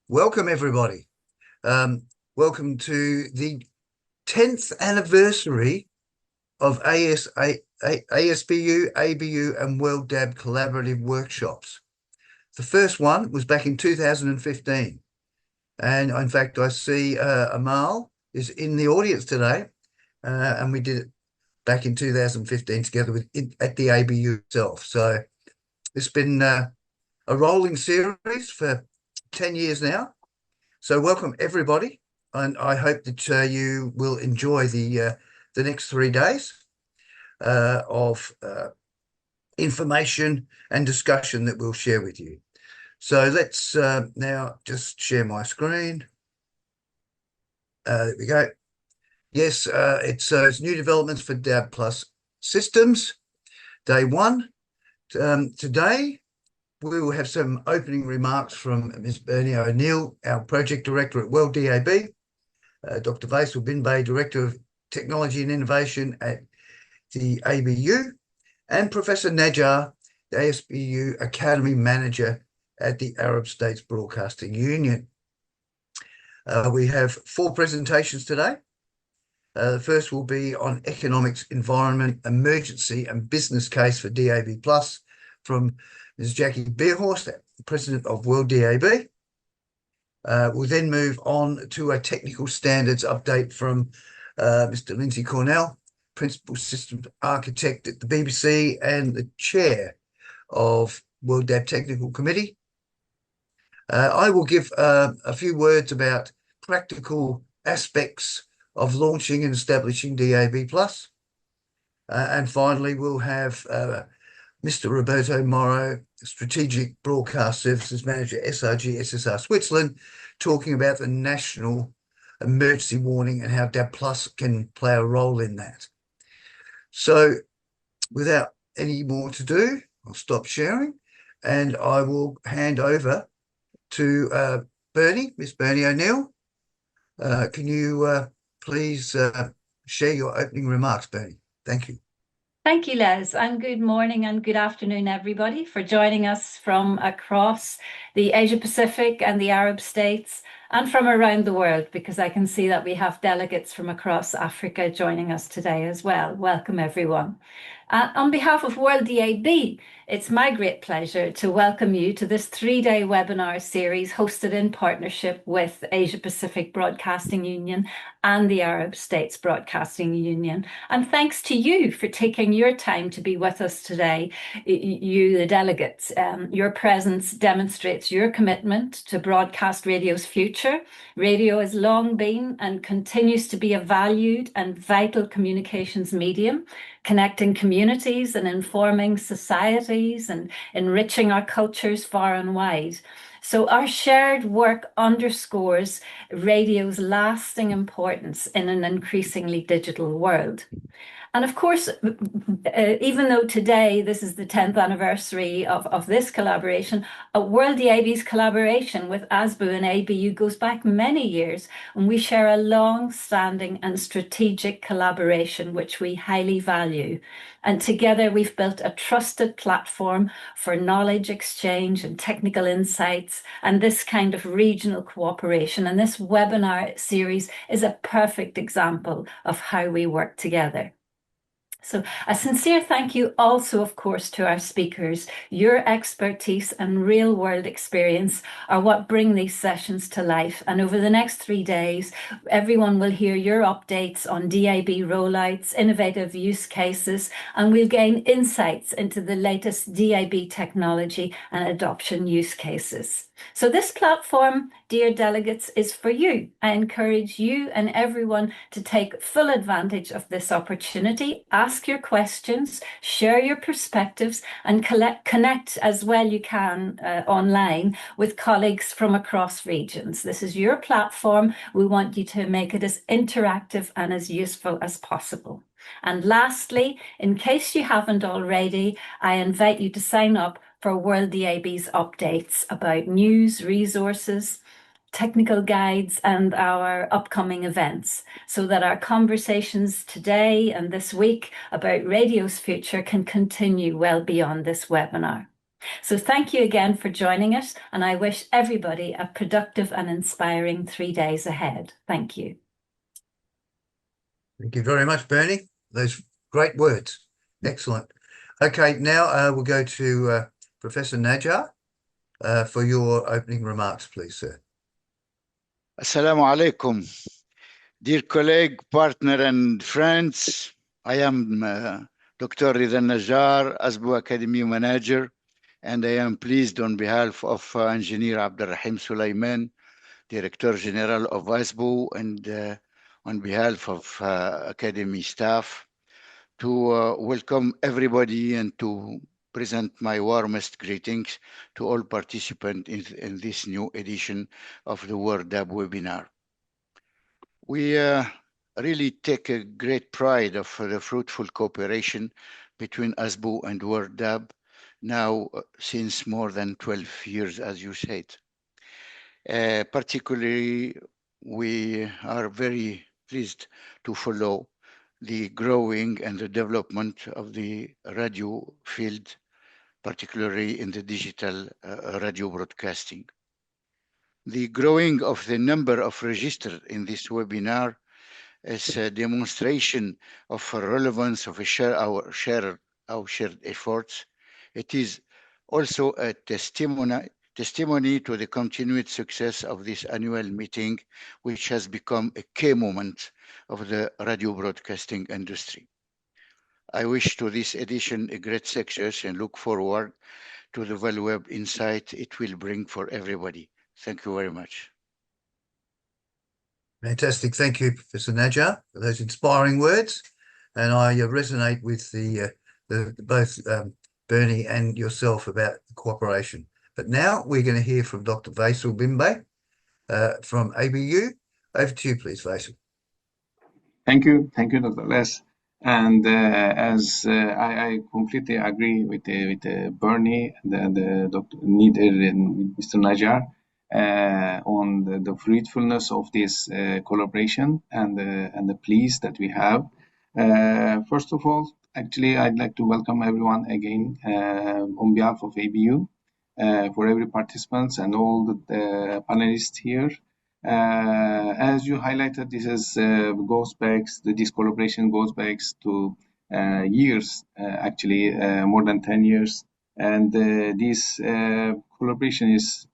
Welcome, everybody. Welcome to the 10th anniversary of ASBU, ABU, and WorldDAB collaborative workshops. The first one was back in 2015. And in fact, I see Amal is in the audience today. And we did it back in 2015 together at the ABU itself. So it's been a rolling series for 10 years now. So welcome everybody, and I hope that you will enjoy the next 3 days of information and discussion that we'll share with you. So let's now just share my screen. There we go. Yes, it's new developments for DAB Plus systems, day one. Today, we will have some opening remarks from Ms. Bernie O'Neill, our project director at WorldDAB, Dr. Veysel, Binbay, Director of Technology and Innovation at the ABU, and Professor Najar, the ASBU Academy Manager at the Arab States Broadcasting Union. We have 4 presentations today. The first will be on economics, environment, emergency, and business case for DAB Plus from Ms. Jacqueline Bierhorst, President of WorldDAB. We'll then move on to a technical standards update from Mr. Lindsay Cornell, Principal Systems Architect at the BBC and the Chair of WorldDAB Technical Committee. I will give a few words about practical aspects of launching and establishing DAB+. And finally, we'll have Mr. Roberto Morrow, Strategic Broadcast Services Manager, SRG SSR Switzerland, talking about the national emergency warning and how DAB Plus can play a role in that. So without any more to do, I'll stop sharing and I will hand over to Miss Bernie O'Neill. Can you please share your opening remarks, Bernie? Thank you. Thank you, Les, and good morning and good afternoon, everybody, for joining us from across the Asia Pacific and the Arab states and from around the world, because I can see that we have delegates from across Africa joining us today as well. Welcome, everyone. On behalf of WorldDAB, it's my great pleasure to welcome you to this 3-day webinar series hosted in partnership with Asia Pacific Broadcasting Union and the Arab States Broadcasting Union. And thanks to you for taking your time to be with us today, you, the delegates. Your presence demonstrates your commitment to broadcast radio's future. Radio has long been and continues to be a valued and vital communications medium, connecting communities and informing societies and enriching our cultures far and wide. So our shared work underscores radio's lasting importance in an increasingly digital world. And of course, even though today this is the 10th anniversary of this collaboration, WorldDAB's collaboration with ASBU and ABU goes back many years, and we share a long-standing and strategic collaboration which we highly value. And together we've built a trusted platform for knowledge exchange and technical insights and this kind of regional cooperation. And this webinar series is a perfect example of how we work together. So a sincere thank you also, of course, to our speakers. Your expertise and real-world experience are what bring these sessions to life. And over the next 3 days, everyone will hear your updates on DAB rollouts, innovative use cases, and we'll gain insights into the latest DAB technology and adoption use cases. So this platform, dear delegates, is for you. I encourage you and everyone to take full advantage of this opportunity. Ask your questions, share your perspectives, and connect as well you can online with colleagues from across regions. This is your platform. We want you to make it as interactive and as useful as possible. And lastly, in case you haven't already, I invite you to sign up for WorldDAB's updates about news, resources, technical guides, and our upcoming events, so that our conversations today and this week about radio's future can continue well beyond this webinar. So thank you again for joining us, and I wish everybody a productive and inspiring 3 days ahead. Thank you. Thank you very much, Bernie. Those great words. Excellent. Okay, now we'll go to Professor Najar for your opening remarks, please, sir. Assalamu alaikum. Dear colleague, partner, and friends, I am Dr. Najar, ASBU Academy Manager, and I am pleased on behalf of Engineer Abdurrahim Sulaiman, Director General of ASBU, and on behalf of Academy staff, to welcome everybody and to present my warmest greetings to all participants in this new edition of the WorldDAB webinar. We really take a great pride of the fruitful cooperation between ASBU and WorldDAB now since more than 12 years, as you said. Particularly, we are very pleased to follow the growing and the development of the radio field, particularly in the digital radio broadcasting. The growing of the number of registered in this webinar is a demonstration of the relevance of our shared efforts. It is also a testimony to the continued success of this annual meeting, which has become a key moment of the radio broadcasting industry. I wish to this edition a great success and look forward to the valuable insight it will bring for everybody. Thank you very much. Fantastic. Thank you, Professor Najar, for those inspiring words. And I resonate with both Bernie and yourself about the cooperation. But now we're going to hear from Dr. Veysel Binbay from ABU. Over to you, please, Veysel. Thank you, Dr. Les. And as I completely agree with Bernie and Dr. Nider and Mr. Najar on the fruitfulness of this collaboration and the pleas that we have. First of all, actually, I'd like to welcome everyone again on behalf of ABU. For every participants and all the panelists here. As you highlighted, this collaboration goes back to years, actually more than 10 years. And this collaboration is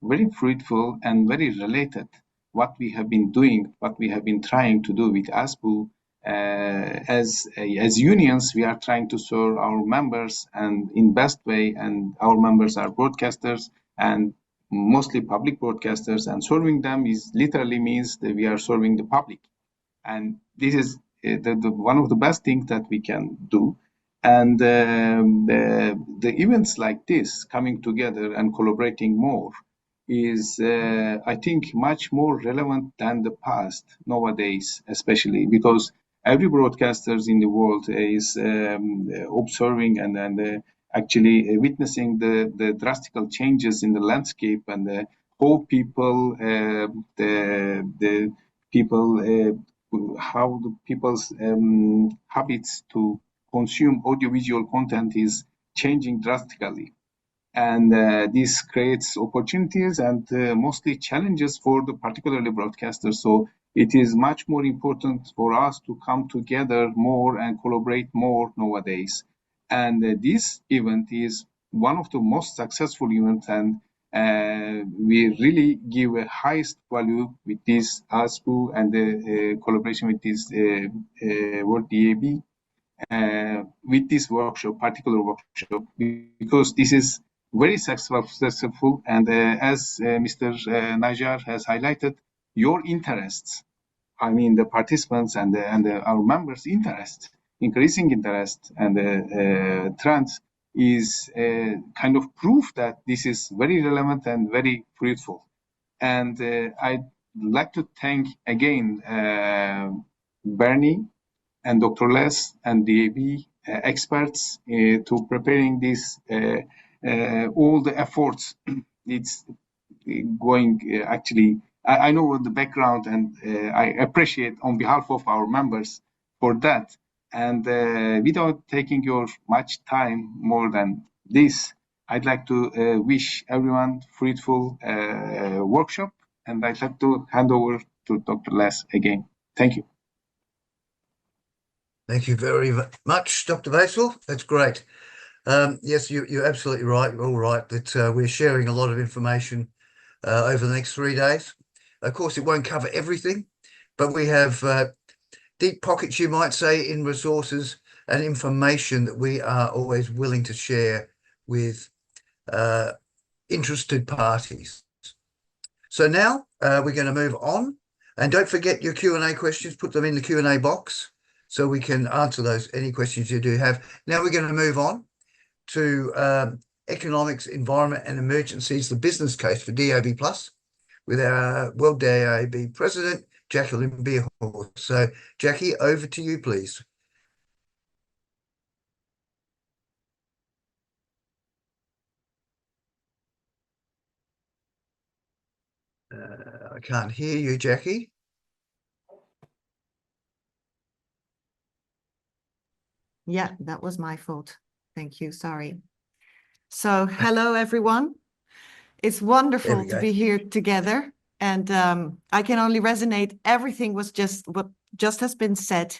very fruitful and very related. What we have been doing, what we have been trying to do with ASBU, as unions, we are trying to serve our members and in best way, and our members are broadcasters and mostly public broadcasters, and serving them literally means that we are serving the public, and this is one of the best things that we can do. And the events like this coming together and collaborating more is I think much more relevant than the past nowadays, especially because every broadcasters in the world is observing and actually witnessing the drastic changes in the landscape and how how the people's habits to consume audiovisual content is changing drastically. And this creates opportunities and mostly challenges for the particularly broadcasters. So it is much more important for us to come together more and collaborate more nowadays. And this event is one of the most successful events, and we really give a highest value with this ASBU and the collaboration with this WorldDAB with this particular workshop, because this is very successful. And as Mr. Najar has highlighted, your interests, I mean the participants and our members' interest, increasing interest and trends is kind of proof that this is very relevant and very fruitful. And I'd like to thank again Bernie and Dr. Les and DAB experts to preparing this, all the efforts. It's going actually, I know the background, and I appreciate on behalf of our members for that. And without taking your much time more than this, I'd like to wish everyone fruitful workshop, and I'd like to hand over to Dr. Les again. Thank you. Thank you very much, Dr. Veysel. That's great. Yes, you're absolutely right. You're all right that we're sharing a lot of information over the next 3 days. Of course, it won't cover everything, but we have deep pockets, you might say, in resources and information that we are always willing to share with interested parties. So now we're going to move on, and don't forget your Q&A questions. Put them in the Q&A box so we can answer any questions you do have. Now we're going to move on to economics, environment and emergencies, the business case for DAB+, with our WorldDAB president, Jacqueline Bierhorst. So Jackie, over to you, please. I can't hear you, Jackie. Yeah, that was my fault. Thank you. Sorry. So hello, everyone. It's wonderful to be here together. And I can only resonate. Everything was just what just has been said.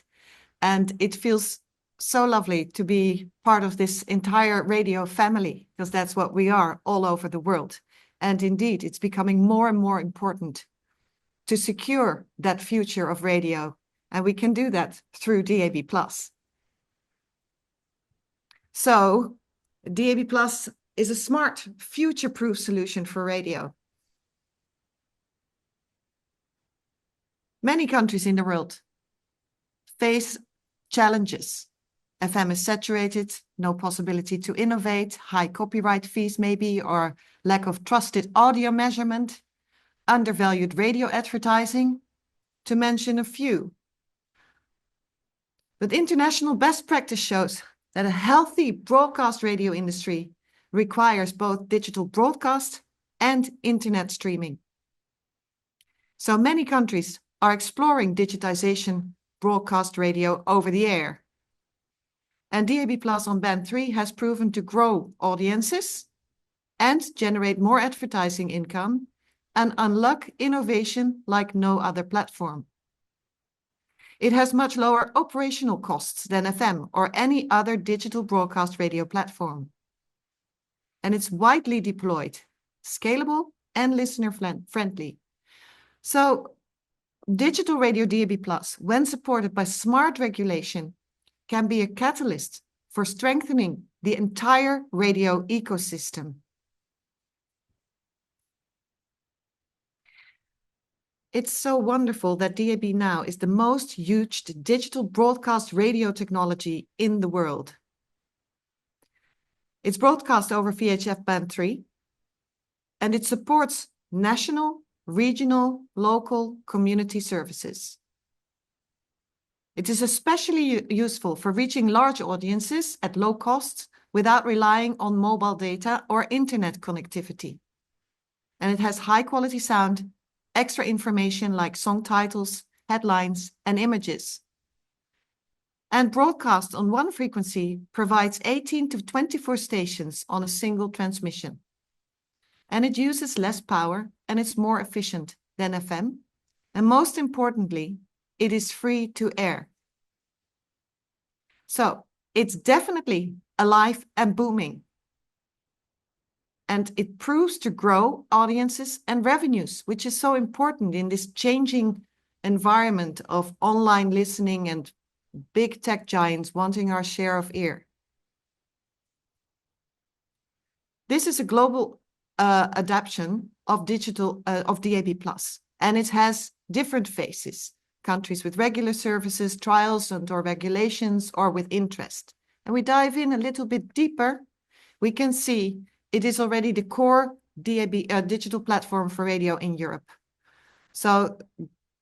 And it feels so lovely to be part of this entire radio family, because that's what we are all over the world. And indeed, it's becoming more and more important to secure that future of radio. And we can do that through DAB+. So DAB+ is a smart, future-proof solution for radio. Many countries in the world face challenges. FM is saturated, no possibility to innovate, high copyright fees maybe, or lack of trusted audio measurement, undervalued radio advertising, to mention a few. But international best practice shows that a healthy broadcast radio industry requires both digital broadcast and internet streaming. So many countries are exploring digitization broadcast radio over the air. And DAB+ on band 3 has proven to grow audiences and generate more advertising income and unlock innovation like no other platform. It has much lower operational costs than FM or any other digital broadcast radio platform. And it's widely deployed, scalable and listener-friendly. So digital radio DAB+, when supported by smart regulation, can be a catalyst for strengthening the entire radio ecosystem. It's so wonderful that DAB now is the most used digital broadcast radio technology in the world. It's broadcast over VHF band 3, and it supports national, regional, local community services. It is especially useful for reaching large audiences at low cost without relying on mobile data or internet connectivity. And it has high quality sound, extra information like song titles, headlines, and images. And broadcast on one frequency provides 18 to 24 stations on a single transmission. And it uses less power and it's more efficient than FM. And most importantly, it is free to air. So it's definitely alive and booming. And it proves to grow audiences and revenues, which is so important in this changing environment of online listening and big tech giants wanting our share of ear. This is a global adaptation of DAB+, and it has different phases. Countries with regular services, trials or regulations, or with interest. And we dive in a little bit deeper. We can see it is already the core DAB digital platform for radio in Europe. So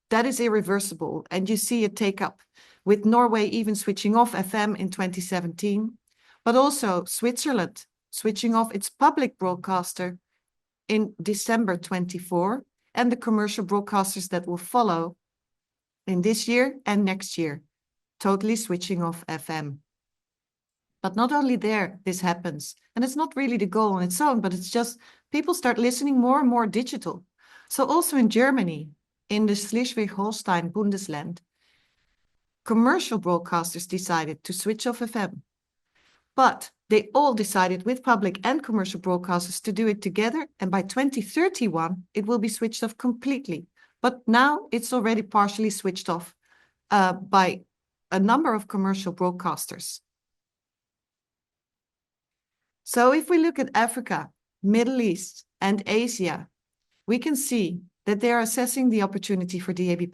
that is irreversible, and you see it take up, with Norway even switching off FM in 2017, but also Switzerland switching off its public broadcaster in December 24, and the commercial broadcasters that will follow in this year and next year, totally switching off FM. But not only there, this happens. And it's not really the goal on its own, but it's just people start listening more and more digital. So also in Germany, in the Schleswig-Holstein Bundesland, commercial broadcasters decided to switch off FM. But they all decided with public and commercial broadcasters to do it together. And by 2031, it will be switched off completely. But now it's already partially switched off by a number of commercial broadcasters. So if we look at Africa, Middle East, and Asia, we can see that they are assessing the opportunity for DAB+.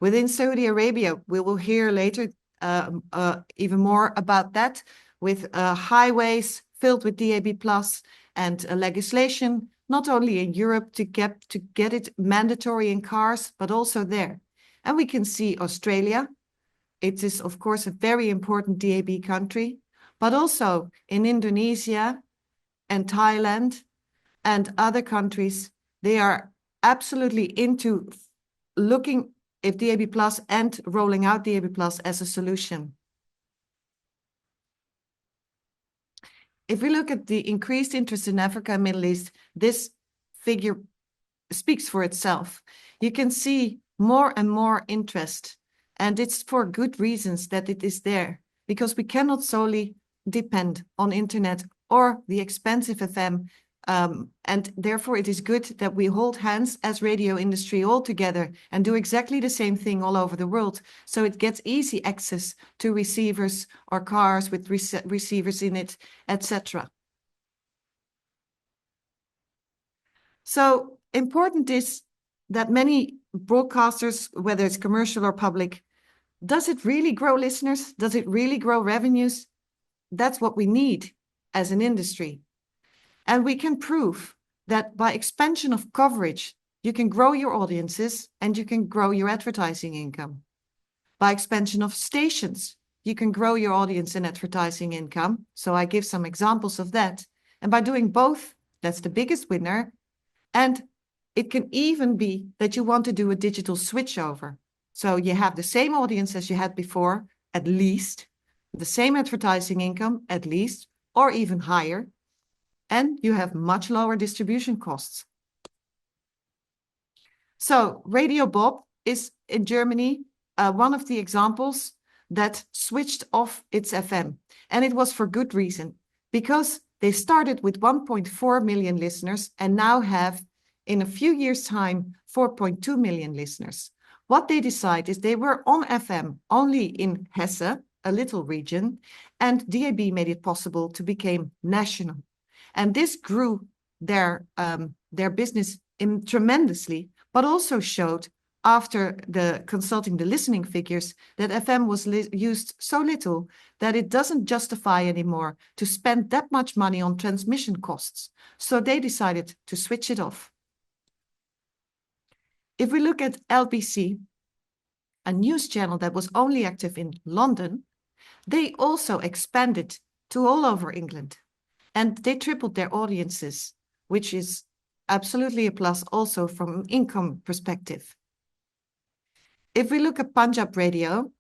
Within Saudi Arabia, we will hear later even more about that, with highways filled with DAB+ and legislation, not only in Europe to get it mandatory in cars, but also there. And we can see Australia. It is, of course, a very important DAB country, but also in Indonesia and Thailand and other countries, they are absolutely into looking at DAB+ and rolling out DAB+ as a solution. If we look at the increased interest in Africa and Middle East, this figure speaks for itself. You can see more and more interest, and it's for good reasons that it is there, because we cannot solely depend on internet or the expensive FM, and therefore it is good that we hold hands as radio industry all together and do exactly the same thing all over the world, so it gets easy access to receivers or cars with receivers in it, etc. So important is that many broadcasters, whether it's commercial or public, does it really grow listeners? Does it really grow revenues? That's what we need as an industry. And we can prove that by expansion of coverage, you can grow your audiences and you can grow your advertising income. By expansion of stations, you can grow your audience and advertising income. So I give some examples of that. And by doing both, that's the biggest winner. And it can even be that you want to do a digital switchover. So you have the same audience as you had before, at least, the same advertising income, at least, or even higher. And you have much lower distribution costs. So Radio Bob is in Germany one of the examples that switched off its FM. And it was for good reason, because they started with 1.4 million listeners and now have, in a few years' time, 4.2 million listeners. What they decided is they were on FM only in Hesse, a little region, and DAB made it possible to become national. And this grew their business tremendously, but also showed, after consulting the listening figures, that FM was used so little that it doesn't justify anymore to spend that much money on transmission costs. So they decided to switch it off. If we look at LBC, a news channel that was only active in London, they also expanded to all over England. And they tripled their audiences, which is absolutely a plus also from an income perspective. If we look at Punjab Radio,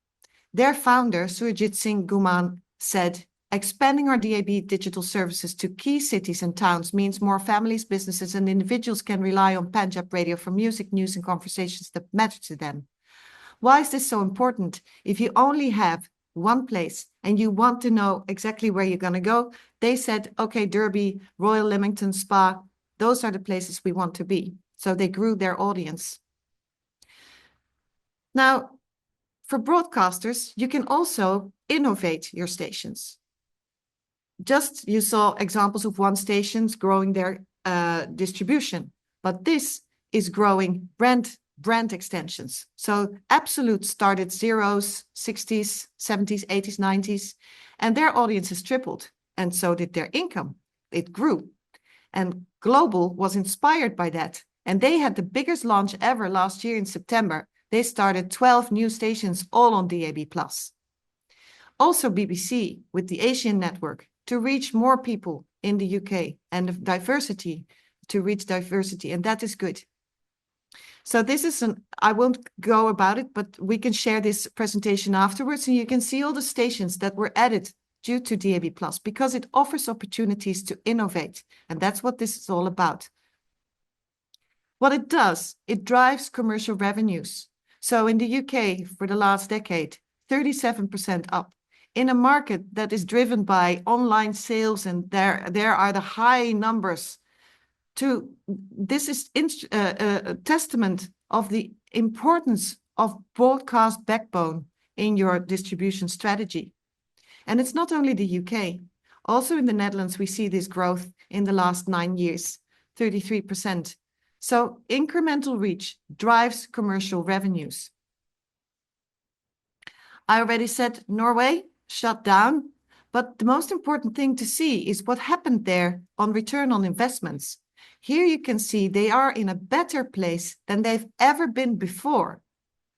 their founder, Surjit Singh Guman, said, expanding our DAB digital services to key cities and towns means more families, businesses, and individuals can rely on Punjab Radio for music, news, and conversations that matter to them. Why is this so important? If you only have one place and you want to know exactly where you're going to go, they said, okay, Derby, Royal Leamington Spa, those are the places we want to be. So they grew their audience. Now, for broadcasters, you can also innovate your stations. Just you saw examples of one stations growing their distribution, but this is growing brand extensions. So Absolute started zeros, 60s, 70s, 80s, 90s, and their audience has tripled, and so did their income. It grew. And Global was inspired by that, and they had the biggest launch ever last year in September. They started 12 new stations, all on DAB+. Also BBC with the Asian network to reach more people in the UK, and diversity to reach diversity, and that is good. So this is I won't go about it, but we can share this presentation afterwards, and you can see all the stations that were added due to DAB+, because it offers opportunities to innovate. And that's what this is all about. What it does, it drives commercial revenues. So in the UK, for the last decade, 37% up. In a market that is driven by online sales, and there are the high numbers. This is a testament of the importance of broadcast backbone in your distribution strategy. And it's not only the UK. Also in the Netherlands, we see this growth in the last 9 years, 33%. So incremental reach drives commercial revenues. I already said Norway shut down, but the most important thing to see is what happened there on return on investments. Here you can see they are in a better place than they've ever been before.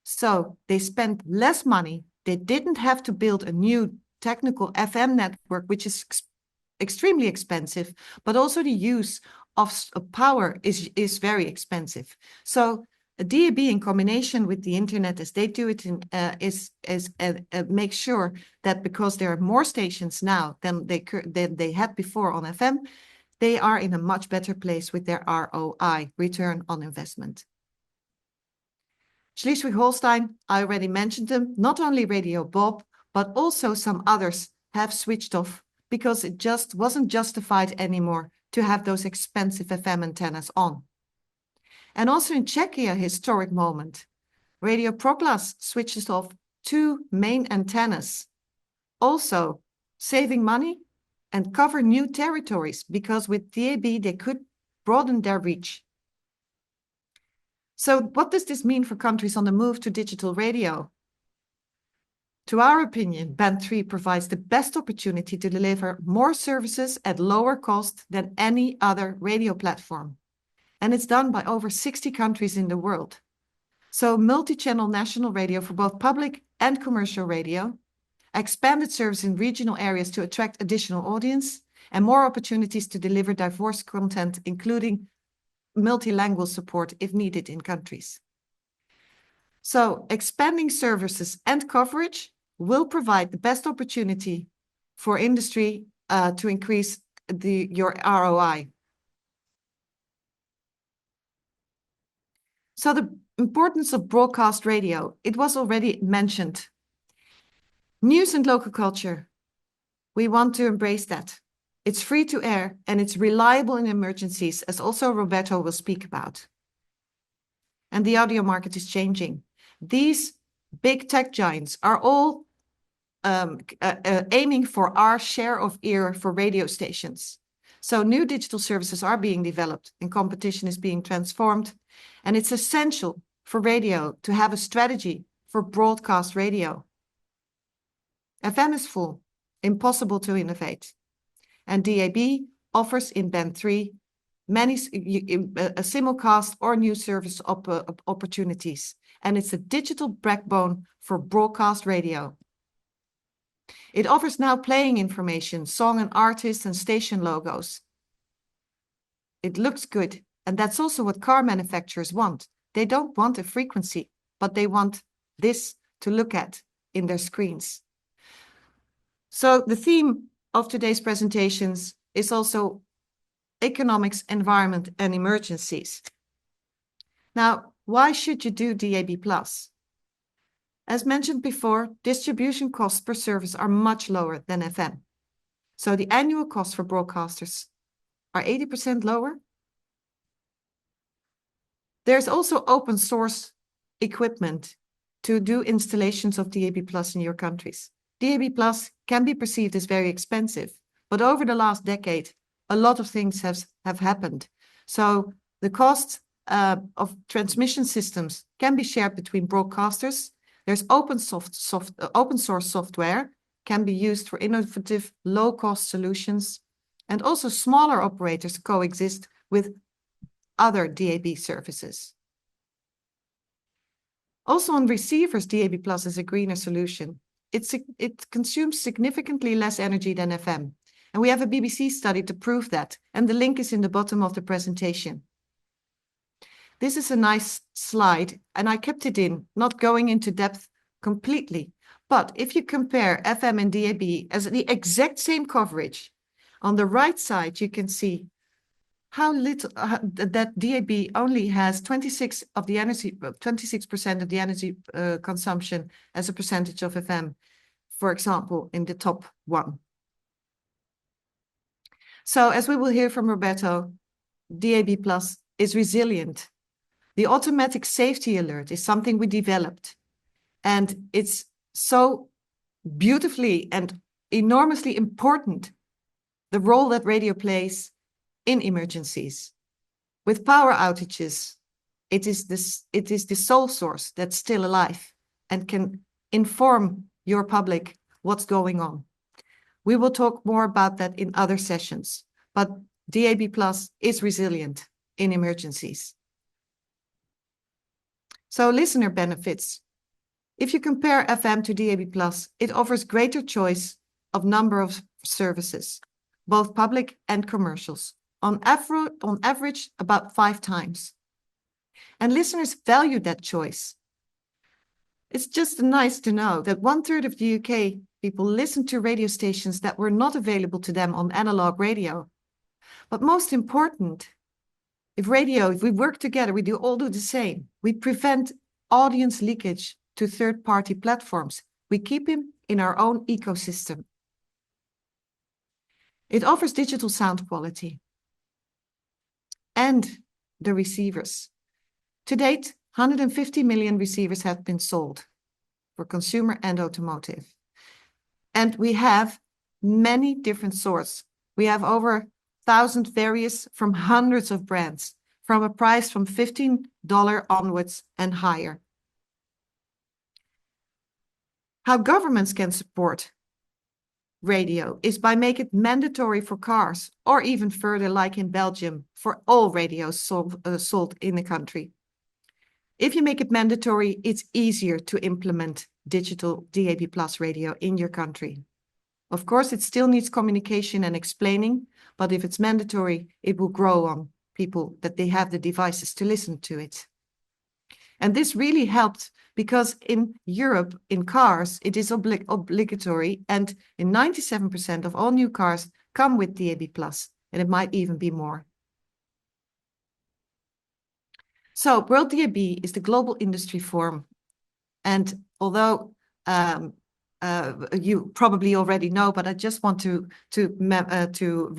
So they spent less money. They didn't have to build a new technical FM network, which is extremely expensive, but also the use of power is very expensive. So a DAB in combination with the internet, as they do it, make sure that because there are more stations now than they had before on FM, they are in a much better place with their ROI, return on investment. Schleswig-Holstein, I already mentioned them, not only Radio Bob, but also some others have switched off because it just wasn't justified anymore to have those expensive FM antennas on. And also in Czechia, a historic moment. Radio Proglas switches off 2 main antennas, also saving money and cover new territories, because with DAB they could broaden their reach. So what does this mean for countries on the move to digital radio? To our opinion, Band 3 provides the best opportunity to deliver more services at lower cost than any other radio platform. And it's done by over 60 countries in the world. So multi-channel national radio for both public and commercial radio, expanded service in regional areas to attract additional audience, and more opportunities to deliver diverse content, including multilingual support if needed in countries. So expanding services and coverage will provide the best opportunity for industry to increase your ROI. So the importance of broadcast radio, it was already mentioned. News and local culture, we want to embrace that. It's free to air and it's reliable in emergencies, as also Roberto will speak about. And the audio market is changing. These big tech giants are all aiming for our share of ear for radio stations. So new digital services are being developed and competition is being transformed. And it's essential for radio to have a strategy for broadcast radio. FM is full, impossible to innovate. And DAB offers in Band 3 many simulcast or new service opportunities. And it's a digital backbone for broadcast radio. It offers now playing information, song and artist and station logos. It looks good. And that's also what car manufacturers want. They don't want a frequency, but they want this to look at in their screens. So the theme of today's presentations is also economics, environment, and emergencies. Now, why should you do DAB+? As mentioned before, distribution costs per service are much lower than FM. So the annual costs for broadcasters are 80% lower. There's also open source equipment to do installations of DAB+ in your countries. DAB+ can be perceived as very expensive, but over the last decade, a lot of things have happened. So the cost of transmission systems can be shared between broadcasters. There's open source software can be used for innovative low-cost solutions, and also smaller operators coexist with other DAB services. Also on receivers, DAB+ is a greener solution. It consumes significantly less energy than FM. And we have a BBC study to prove that, and the link is in the bottom of the presentation. This is a nice slide, and I kept it in, not going into depth completely, But if you compare FM and DAB as the exact same coverage, on the right side, you can see how little that DAB only has 26% of the energy consumption as a percentage of FM, for example, in the top one. So as we will hear from Roberto, DAB Plus is resilient. The automatic safety alert is something we developed, and it's so beautifully and enormously important, the role that radio plays in emergencies. With power outages, it is the sole source that's still alive and can inform your public what's going on. We will talk more about that in other sessions, but DAB Plus is resilient in emergencies. So listener benefits. If you compare FM to DAB+, it offers greater choice of number of services, both public and commercials, on average about 5 times. And listeners value that choice. It's just nice to know that 1/3 of the UK people listen to radio stations that were not available to them on analog radio. But most important, if we work together, we all do the same. We prevent audience leakage to third-party platforms. We keep him in our own ecosystem. It offers digital sound quality and the receivers. To date, 150 million receivers have been sold for consumer and automotive. And we have many different sorts. We have over 1,000 various from hundreds of brands, from a price from $15 onwards and higher. How governments can support radio is by making it mandatory for cars, or even further, like in Belgium, for all radios sold in the country. If you make it mandatory, it's easier to implement digital DAB+ radio in your country. Of course, it still needs communication and explaining, but if it's mandatory, it will grow on people that they have the devices to listen to it. And this really helped because in Europe, in cars, it is obligatory, and in 97% of all new cars come with DAB+, and it might even be more. So WorldDAB is the global industry forum, and although you probably already know, but I just want to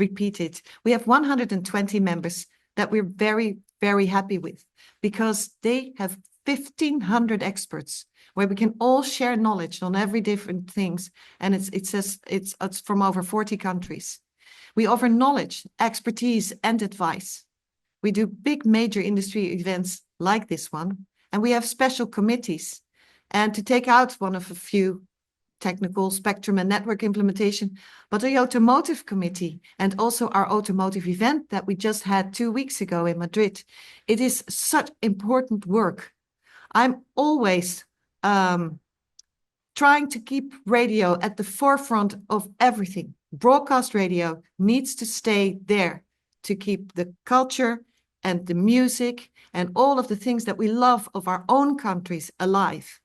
repeat it. We have 120 members that we're very, very happy with, because they have 1,500 experts where we can all share knowledge on every different things, and it's from over 40 countries. We offer knowledge, expertise, and advice. We do big major industry events like this one, and we have special committees. And to take out one of a few, technical, spectrum and network implementation, but the automotive committee and also our automotive event that we just had 2 weeks ago in Madrid. It is such important work. I'm always trying to keep radio at the forefront of everything. Broadcast radio needs to stay there to keep the culture and the music and all of the things that we love of our own countries alive.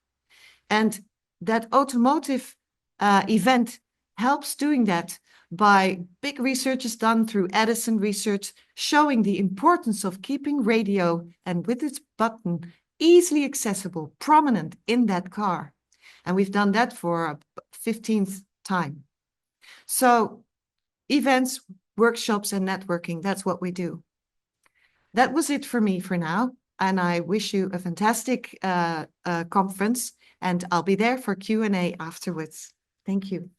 And that automotive event helps doing that by big research done through Edison Research, showing the importance of keeping radio and with its button easily accessible, prominent in that car. And we've done that for a 15th time. So events, workshops, and networking, that's what we do. That was it for me for now. And I wish you a fantastic conference, and I'll be there for Q&A afterwards. Thank you.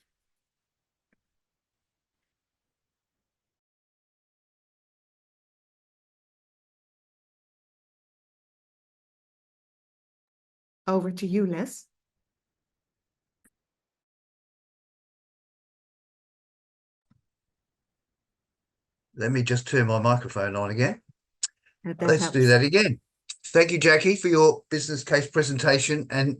Over to you, Les. Let me just turn my microphone on again. Let's helps. do that again. Thank you, Jackie, for your business case presentation. And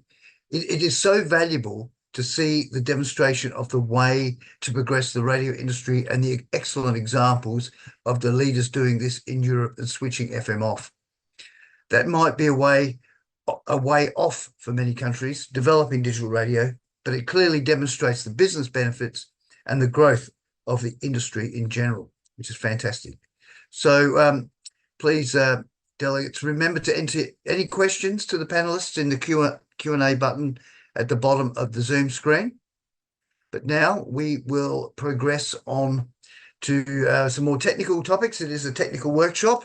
it is so valuable to see the demonstration of the way to progress the radio industry and the excellent examples of the leaders doing this in Europe and switching FM off. That might be a way off for many countries developing digital radio, but it clearly demonstrates the business benefits and the growth of the industry in general, which is fantastic. So please, delegates, remember to enter any questions to the panelists in the Q&A button at the bottom of the Zoom screen. But now we will progress on to some more technical topics. It is a technical workshop,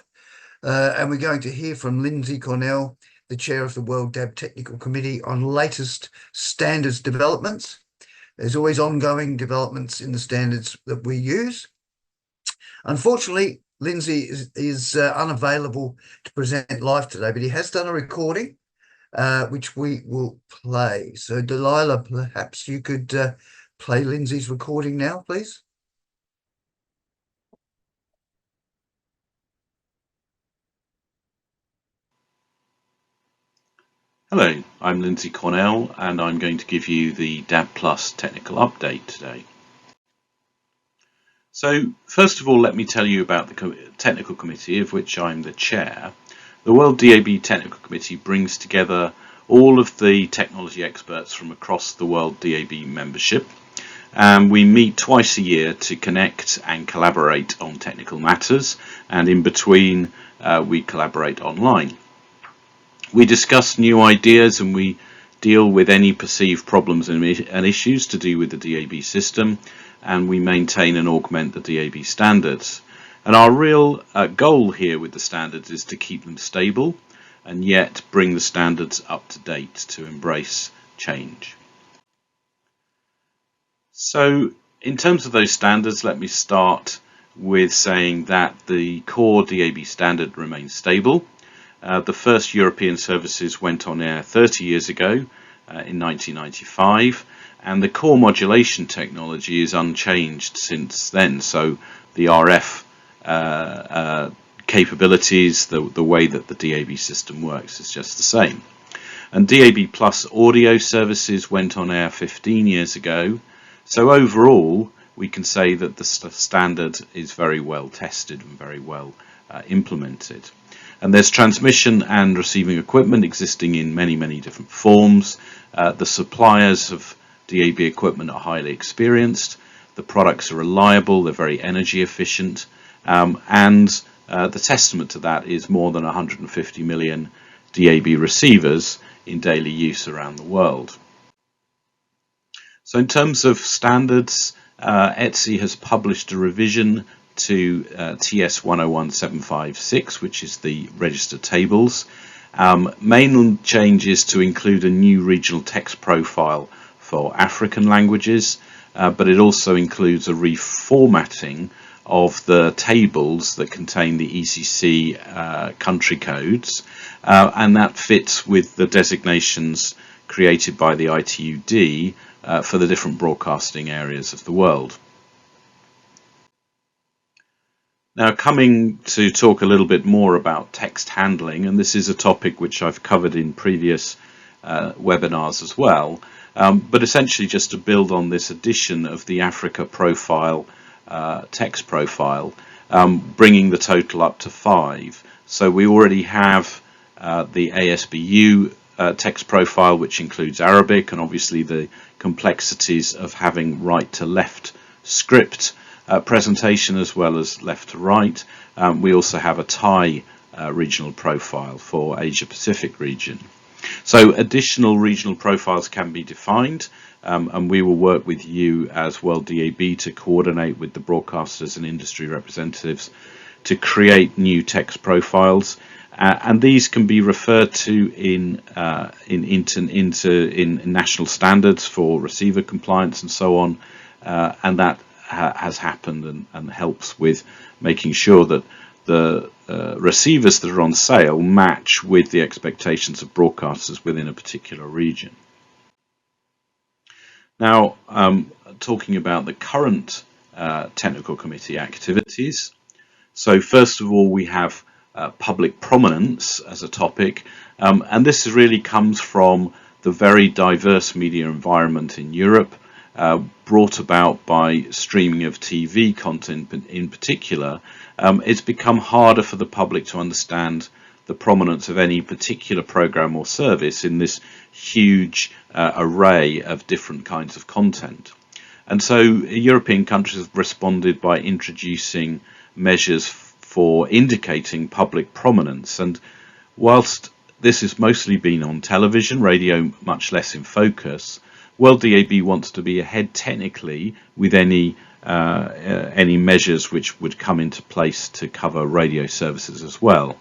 and we're going to hear from Lindsay Cornell, the chair of the WorldDAB Technical Committee, on latest standards developments. There's always ongoing developments in the standards that we use. Unfortunately, Lindsay is unavailable to present live today, but he has done a recording, which we will play. So Delilah, perhaps you could play Lindsay's recording now, please. Hello, I'm Lindsay Cornell, and I'm going to give you the DAB Plus technical update today. So, first of all, let me tell you about the technical committee, of which I'm the chair. The WorldDAB Technical Committee brings together all of the technology experts from across the WorldDAB membership, and we meet twice a year to connect and collaborate on technical matters, and in between we collaborate online. We discuss new ideas and we deal with any perceived problems and issues to do with the DAB system, and we maintain and augment the DAB standards. And our real goal here with the standards is to keep them stable and yet bring the standards up to date to embrace change. So in terms of those standards, let me start with saying that the core DAB standard remains stable. The first European services went on air 30 years ago in 1995, and the core modulation technology is unchanged since then. So the RF capabilities, the way that the DAB system works is just the same. And DAB Plus audio services went on air 15 years ago. So overall, we can say that the standard is very well tested and very well implemented. And there's transmission and receiving equipment existing in many, many different forms. The suppliers of DAB equipment are highly experienced. The products are reliable, they're very energy efficient. And the testament to that is more than 150 million DAB receivers in daily use around the world. So in terms of standards, ETSI has published a revision to TS 101756, which is the register tables. Main changes to include a new regional text profile for African languages, but it also includes a reformatting of the tables that contain the ECC country codes, and that fits with the designations created by the ITU-D for the different broadcasting areas of the world. Now, coming to talk a little bit more about text handling, and this is a topic which I've covered in previous webinars as well, but essentially just to build on this addition of the Africa profile, text profile, bringing the total up to 5. So we already have the ASBU text profile, which includes Arabic and obviously the complexities of having right to left script presentation as well as left to right. We also have a Thai regional profile for Asia Pacific region. So additional regional profiles can be defined, and we will work with you as WorldDAB to coordinate with the broadcasters and industry representatives to create new text profiles, and these can be referred to in national standards for receiver compliance and so on, and that has happened and helps with making sure that the receivers that are on sale match with the expectations of broadcasters within a particular region. Now, talking about the current technical committee activities. So first of all, we have public prominence as a topic, and this really comes from the very diverse media environment in Europe, brought about by streaming of TV content in particular. It's become harder for the public to understand the prominence of any particular program or service in this huge array of different kinds of content. And so European countries have responded by introducing measures for indicating public prominence. And whilst this has mostly been on television, radio much less in focus, WorldDAB wants to be ahead technically with any measures which would come into place to cover radio services as well.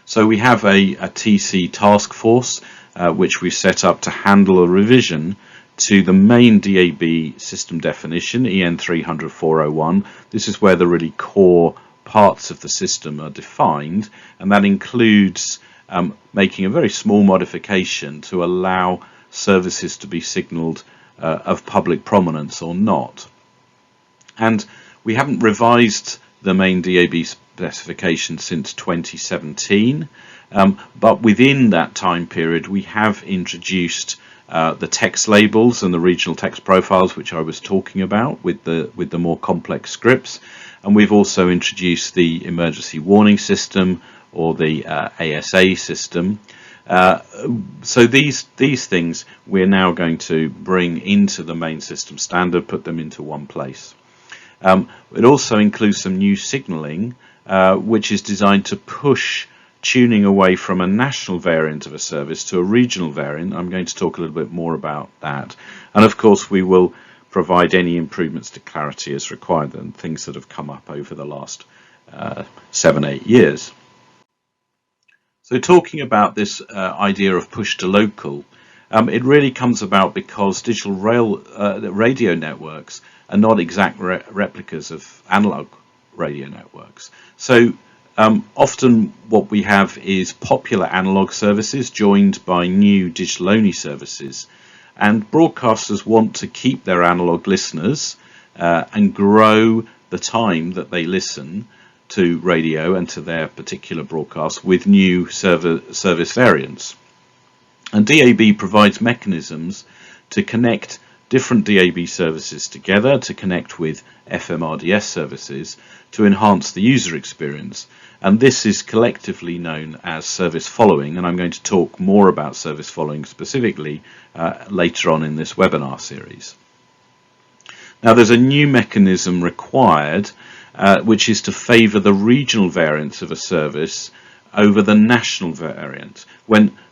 So we have a TC task force which we've set up to handle a revision to the main DAB system definition, EN 300-401. This is where the really core parts of the system are defined, and that includes making a very small modification to allow services to be signalled of public prominence or not. And we haven't revised the main DAB specification since 2017, but within that time period we have introduced the text labels and the regional text profiles, which I was talking about with the more complex scripts, and we've also introduced the emergency warning system or the ASA system. So these things we're now going to bring into the main system standard, put them into one place. It also includes some new signalling, which is designed to push tuning away from a national variant of a service to a regional variant. I'm going to talk a little bit more about that. And of course we will provide any improvements to clarity as required, and things that have come up over the last 7-8 years. So talking about this idea of push to local, it really comes about because digital radio networks are not exact replicas of analog radio networks. So often what we have is popular analog services joined by new digital-only services, and broadcasters want to keep their analog listeners and grow the time that they listen to radio and to their particular broadcast with new service variants. And DAB provides mechanisms to connect different DAB services together, to connect with FMRDS services, to enhance the user experience. And this is collectively known as service following, and I'm going to talk more about service following specifically later on in this webinar series. Now there's a new mechanism required, which is to favour the regional variants of a service over the national variant.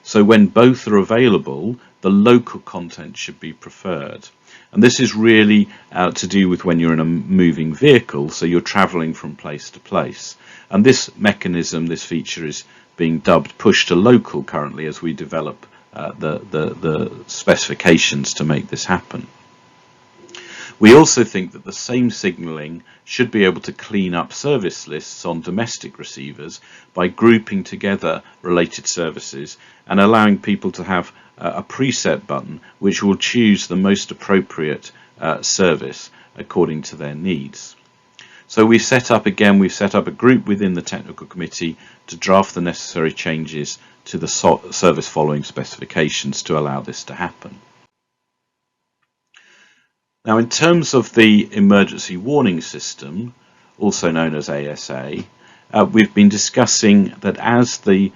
So when both are available, the local content should be preferred. And this is really to do with when you're in a moving vehicle, so you're travelling from place to place. And this mechanism, this feature, is being dubbed push to local currently as we develop the specifications to make this happen. We also think that the same signalling should be able to clean up service lists on domestic receivers by grouping together related services and allowing people to have a preset button which will choose the most appropriate service according to their needs. So we've set up a group within the technical committee to draft the necessary changes to the service following specifications to allow this to happen. Now, in terms of the emergency warning system, also known as ASA, we've been discussing that as the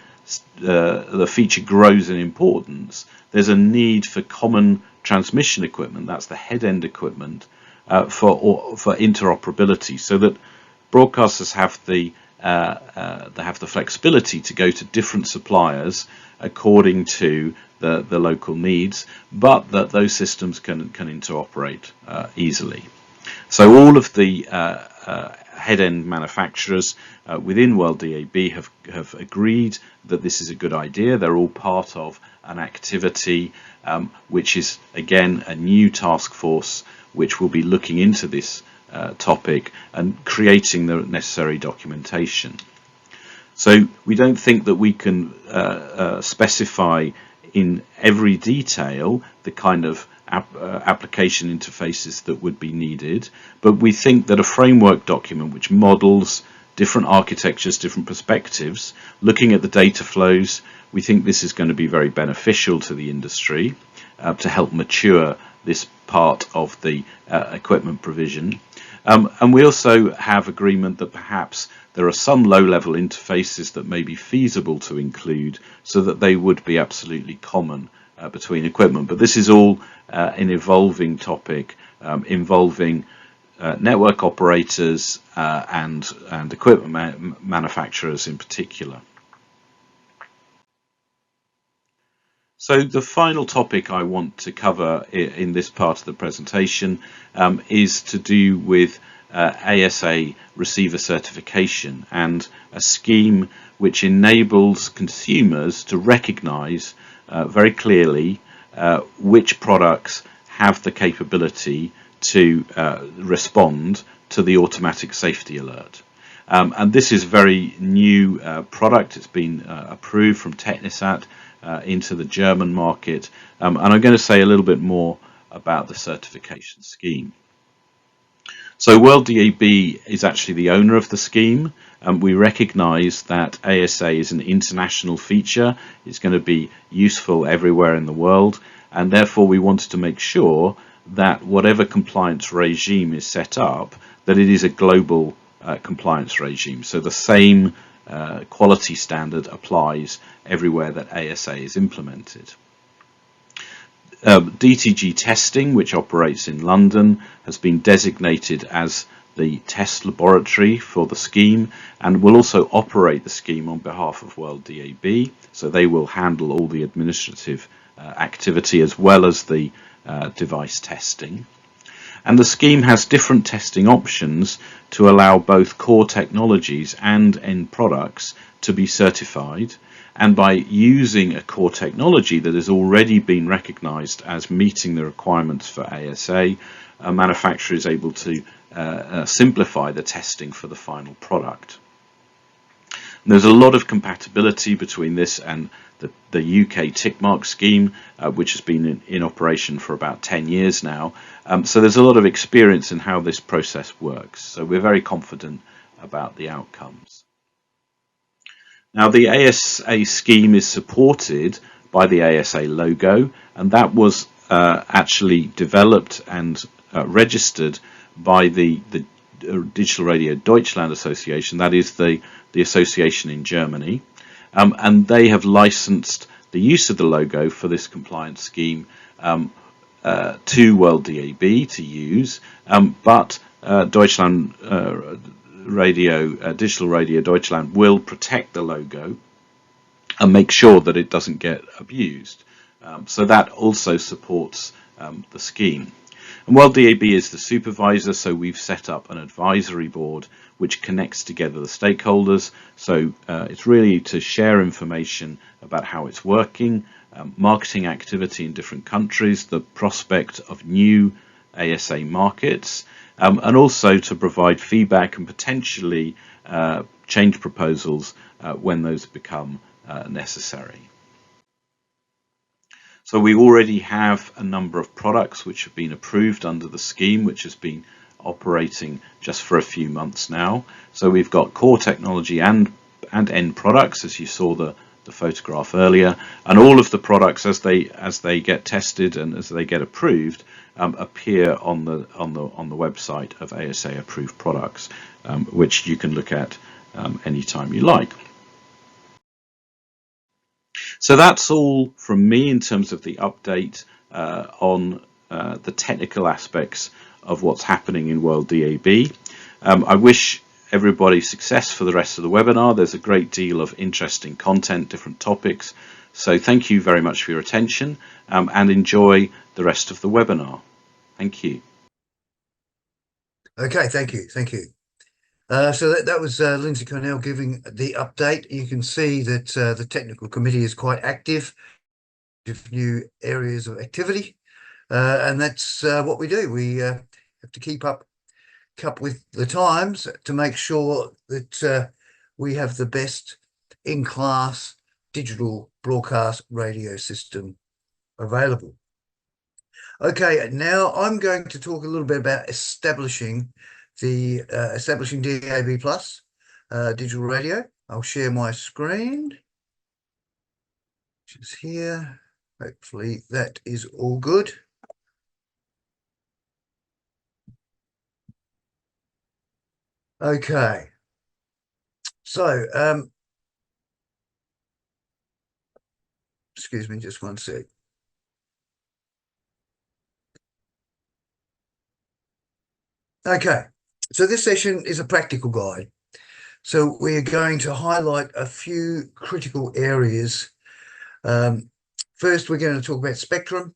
feature grows in importance, there's a need for common transmission equipment, that's the head-end equipment, for interoperability, so that broadcasters have the flexibility to go to different suppliers according to the local needs, but that those systems can interoperate easily. So all of the head-end manufacturers within WorldDAB have agreed that this is a good idea. They're all part of an activity which is again a new task force which will be looking into this topic and creating the necessary documentation. So we don't think that we can specify in every detail the kind of application interfaces that would be needed, but we think that a framework document which models different architectures, different perspectives, looking at the data flows, we think this is going to be very beneficial to the industry to help mature this part of the equipment provision. And we also have agreement that perhaps there are some low-level interfaces that may be feasible to include so that they would be absolutely common between equipment. But this is all an evolving topic involving network operators and equipment manufacturers in particular. So the final topic I want to cover in this part of the presentation is to do with ASA receiver certification and a scheme which enables consumers to recognize very clearly which products have the capability to respond to the automatic safety alert. And this is a very new product. It's been approved from Technisat into the German market, and I'm going to say a little bit more about the certification scheme. So WorldDAB is actually the owner of the scheme, and we recognize that ASA is an international feature. It's going to be useful everywhere in the world, and therefore we wanted to make sure that whatever compliance regime is set up, that it is a global compliance regime. So the same quality standard applies everywhere that ASA is implemented. DTG Testing, which operates in London, has been designated as the test laboratory for the scheme and will also operate the scheme on behalf of WorldDAB. So they will handle all the administrative activity as well as the device testing. And the scheme has different testing options to allow both core technologies and end products to be certified. And by using a core technology that has already been recognized as meeting the requirements for ASA, a manufacturer is able to simplify the testing for the final product. And there's a lot of compatibility between this and the UK tick mark scheme, which has been in operation for about 10 years now. So there's a lot of experience in how this process works. So we're very confident about the outcomes. Now the ASA scheme is supported by the ASA logo, and that was actually developed and registered by the Digital Radio Deutschland Association, that is the association in Germany. And they have licensed the use of the logo for this compliance scheme to WorldDAB to use, but Deutschland Digital Radio Deutschland will protect the logo and make sure that it doesn't get abused. So that also supports the scheme. And WorldDAB is the supervisor, so we've set up an advisory board which connects together the stakeholders. So it's really to share information about how it's working, marketing activity in different countries, the prospect of new ASA markets, and also to provide feedback and potentially change proposals when those become necessary. So we already have a number of products which have been approved under the scheme, which has been operating just for a few months now. So we've got core technology and end products, as you saw the photograph earlier, and all of the products as they get tested and as they get approved appear on the website of ASA approved products, which you can look at anytime you like. So that's all from me in terms of the update on the technical aspects of what's happening in WorldDAB. I wish everybody success for the rest of the webinar. There's a great deal of interesting content, different topics. So thank you very much for your attention and enjoy the rest of the webinar. Thank you. Okay, thank you. So that was Lindsay Cornell giving the update. You can see that the technical committee is quite active with new areas of activity, and that's what we do. We have to keep up with the times to make sure that we have the best in-class digital broadcast radio system available. Okay, now I'm going to talk a little bit about establishing DAB Plus digital radio. I'll share my screen, which is here. Hopefully that is all good. Okay. So, excuse me, just one sec. Okay, so this session is a practical guide. So we're going to highlight a few critical areas. First, we're going to talk about spectrum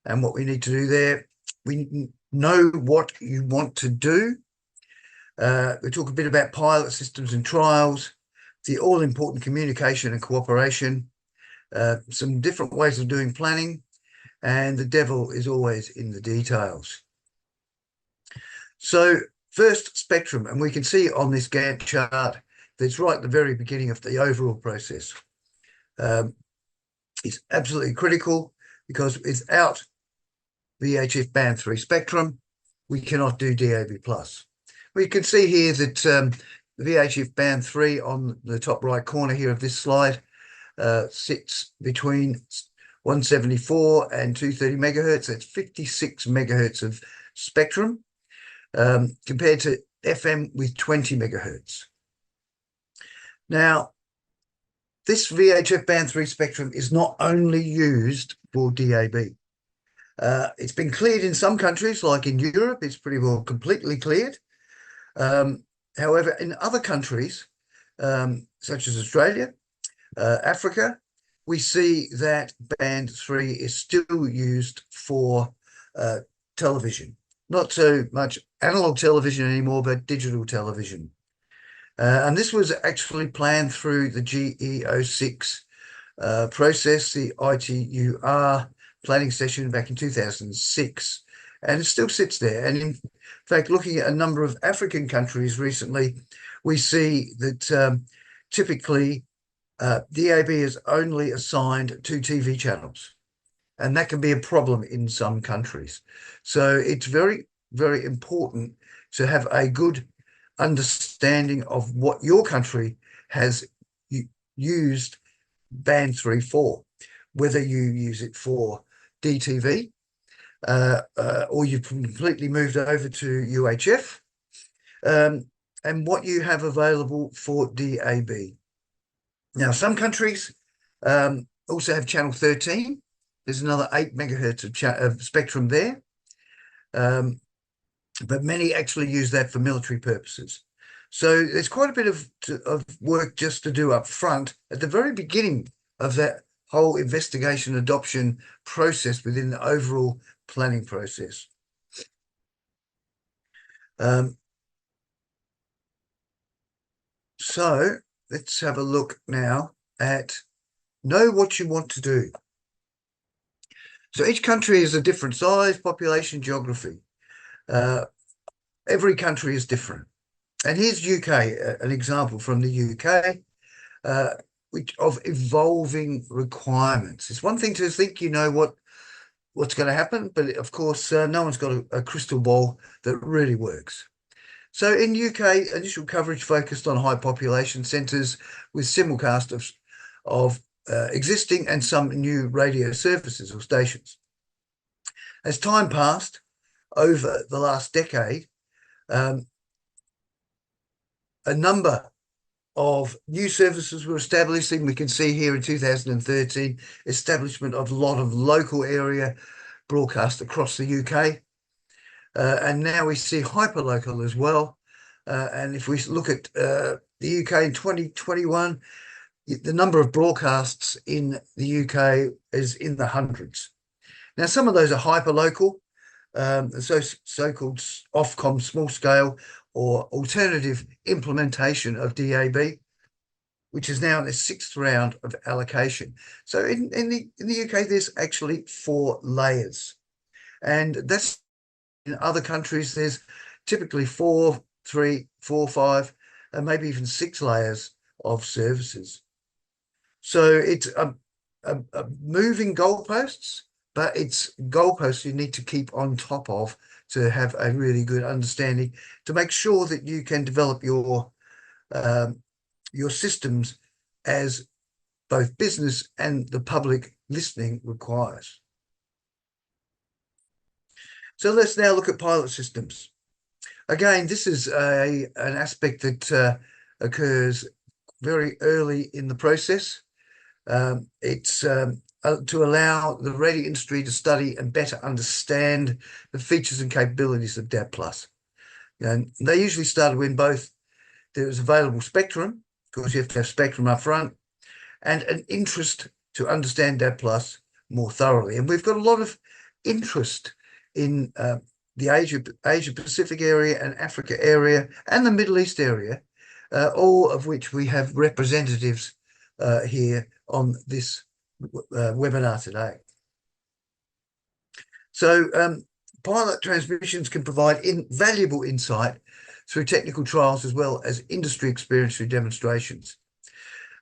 and what we need to do there. We know what you want to do. We talk a bit about pilot systems and trials, the all-important communication and cooperation, some different ways of doing planning, and the devil is always in the details. So first, spectrum, and we can see on this Gantt chart that's right at the very beginning of the overall process. It's absolutely critical because without VHF band 3 spectrum, we cannot do DAB+. We can see here that the VHF band 3 on the top right corner here of this slide sits between 174 and 230 megahertz. That's 56 megahertz of spectrum compared to FM with 20 megahertz. Now, this VHF band 3 spectrum is not only used for DAB. It's been cleared in some countries, like in Europe, it's pretty well completely cleared. However, in other countries, such as Australia, Africa, we see that band 3 is still used for television. Not so much analog television anymore, but digital television. And this was actually planned through the GE06 process, the ITUR planning session back in 2006, and it still sits there. And in fact, looking at a number of African countries recently, we see that typically DAB is only assigned 2 TV channels, and that can be a problem in some countries. So it's very, very important to have a good understanding of what your country has used band 3 for, whether you use it for DTV or you've completely moved over to UHF, and what you have available for DAB. Now, some countries also have channel 13. There's another 8 megahertz of spectrum there. But many actually use that for military purposes. So there's quite a bit of work just to do up front at the very beginning of that whole investigation adoption process within the overall planning process. So let's have a look now at know what you want to do. So each country is a different size, population, geography. Every country is different. And here's UK, an example from the UK, of evolving requirements. It's one thing to think you know what's going to happen, but of course, no one's got a crystal ball that really works. So in UK, initial coverage focused on high population centres with simulcast of existing and some new radio services or stations. As time passed over the last decade, a number of new services were established, and we can see here in 2013 establishment of a lot of local area broadcast across the UK, and now we see hyperlocal as well. And if we look at the UK in 2021, the number of broadcasts in the UK is in the hundreds. Now, some of those are hyperlocal, so-called Ofcom small scale or alternative implementation of DAB, which is now in the 6th round of allocation. So in the UK, there's actually 4 layers. And that's in other countries, there's typically 4, 3, 4, 5, and maybe even 6 layers of services. So it's a moving goalposts, but it's goalposts you need to keep on top of to have a really good understanding, to make sure that you can develop your systems as both business and the public listening requires. So let's now look at pilot systems. Again, this is an aspect that occurs very early in the process. It's to allow the radio industry to study and better understand the features and capabilities of DAB+. And they usually started when both there was available spectrum, because you have to have spectrum up front, and an interest to understand DAB+ more thoroughly. And we've got a lot of interest in the Asia Pacific area and Africa area and the Middle East area, all of which we have representatives here on this webinar today. So pilot transmissions can provide valuable insight through technical trials as well as industry experience through demonstrations.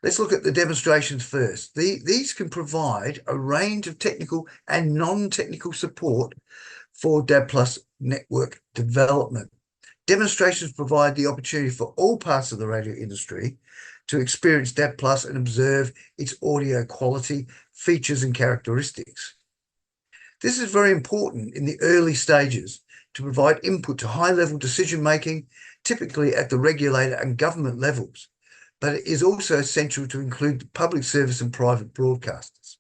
Let's look at the demonstrations first. These can provide a range of technical and non-technical support for DAB+ network development. Demonstrations provide the opportunity for all parts of the radio industry to experience DAB+ and observe its audio quality, features, and characteristics. This is very important in the early stages to provide input to high-level decision-making, typically at the regulator and government levels, but it is also essential to include the public service and private broadcasters.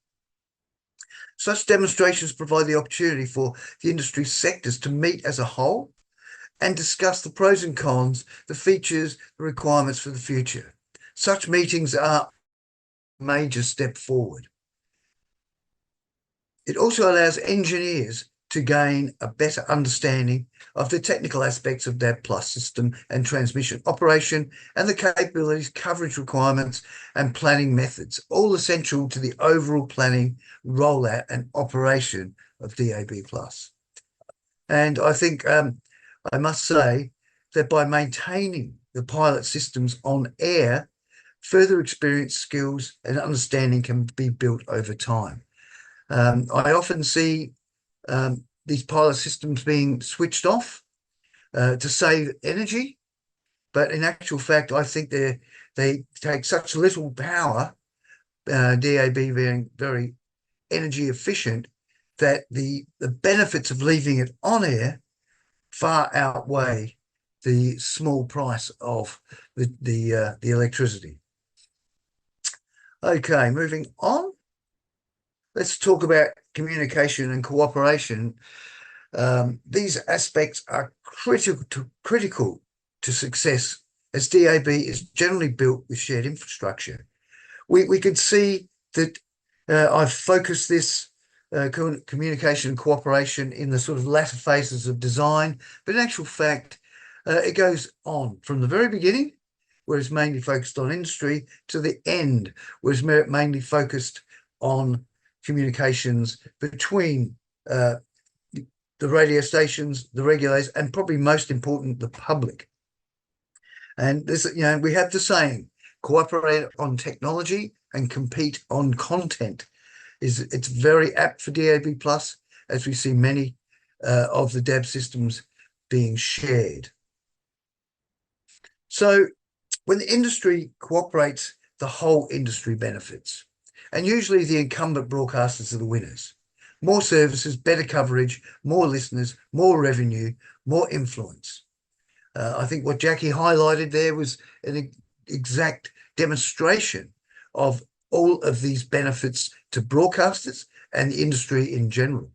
Such demonstrations provide the opportunity for the industry sectors to meet as a whole and discuss the pros and cons, the features, the requirements for the future. Such meetings are a major step forward. It also allows engineers to gain a better understanding of the technical aspects of DAB+ system and transmission operation and the capabilities, coverage requirements, and planning methods, all essential to the overall planning, rollout, and operation of DAB+. And I think I must say that by maintaining the pilot systems on air, further experience, skills, and understanding can be built over time. I often see these pilot systems being switched off to save energy, but in actual fact, I think they take such little power, DAB being very energy efficient, that the benefits of leaving it on air far outweigh the small price of the electricity. Okay, moving on. Let's talk about communication and cooperation. These aspects are critical to success, as DAB is generally built with shared infrastructure. We could see that I've focused this communication and cooperation in the sort of latter phases of design, but in actual fact, it goes on from the very beginning, where it's mainly focused on industry, to the end, where it's mainly focused on communications between the radio stations, the regulators, and probably most important, the public. And this, we have the saying, cooperate on technology and compete on content. It's very apt for DAB+, as we see many of the DAB systems being shared. So when the industry cooperates, the whole industry benefits. And usually the incumbent broadcasters are the winners. More services, better coverage, more listeners, more revenue, more influence. I think what Jackie highlighted there was an exact demonstration of all of these benefits to broadcasters and the industry in general.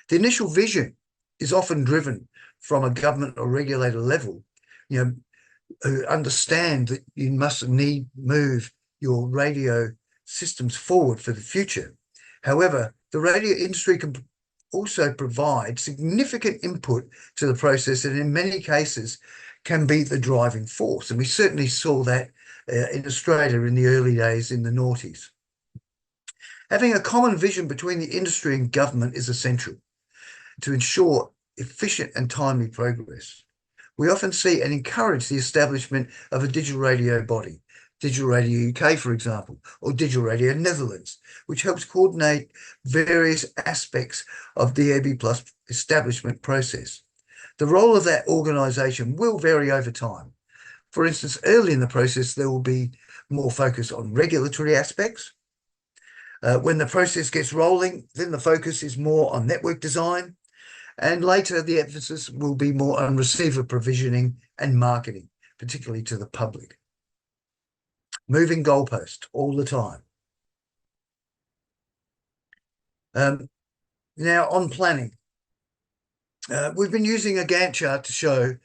The initial vision is often driven from a government or regulator level, who understand that you must move your radio systems forward for the future. However, the radio industry can also provide significant input to the process, and in many cases can be the driving force. And we certainly saw that in Australia in the early days in the noughties. Having a common vision between the industry and government is essential to ensure efficient and timely progress. We often see and encourage the establishment of a digital radio body, Digital Radio UK, for example, or Digital Radio Netherlands, which helps coordinate various aspects of DAB+ establishment process. The role of that organisation will vary over time. For instance, early in the process, there will be more focus on regulatory aspects. When the process gets rolling, then the focus is more on network design. And later, the emphasis will be more on receiver provisioning and marketing, particularly to the public. Moving goalpost all the time. Now, on planning. We've been using a Gantt chart to show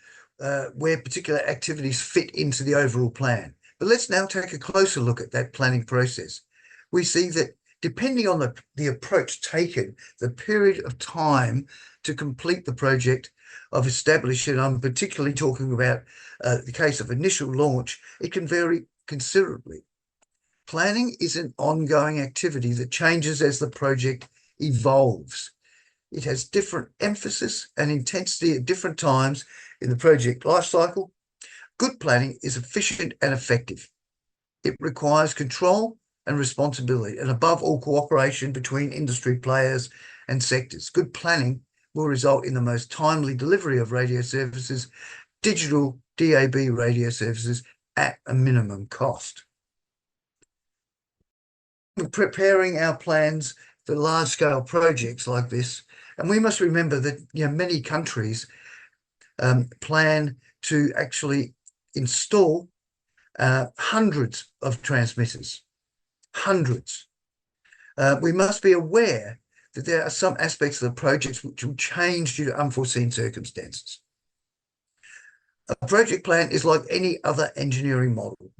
where particular activities fit into the overall plan. But let's now take a closer look at that planning process. We see that depending on the approach taken, the period of time to complete the project of establishing, I'm particularly talking about the case of initial launch, it can vary considerably. Planning is an ongoing activity that changes as the project evolves. It has different emphasis and intensity at different times in the project lifecycle. Good planning is efficient and effective. It requires control and responsibility, and above all, cooperation between industry players and sectors. Good planning will result in the most timely delivery of radio services, digital DAB radio services, at a minimum cost. We're preparing our plans for large-scale projects like this, and we must remember that many countries plan to actually install hundreds of transmitters. Hundreds. We must be aware that there are some aspects of the projects which will change due to unforeseen circumstances. A project plan is like any other engineering model.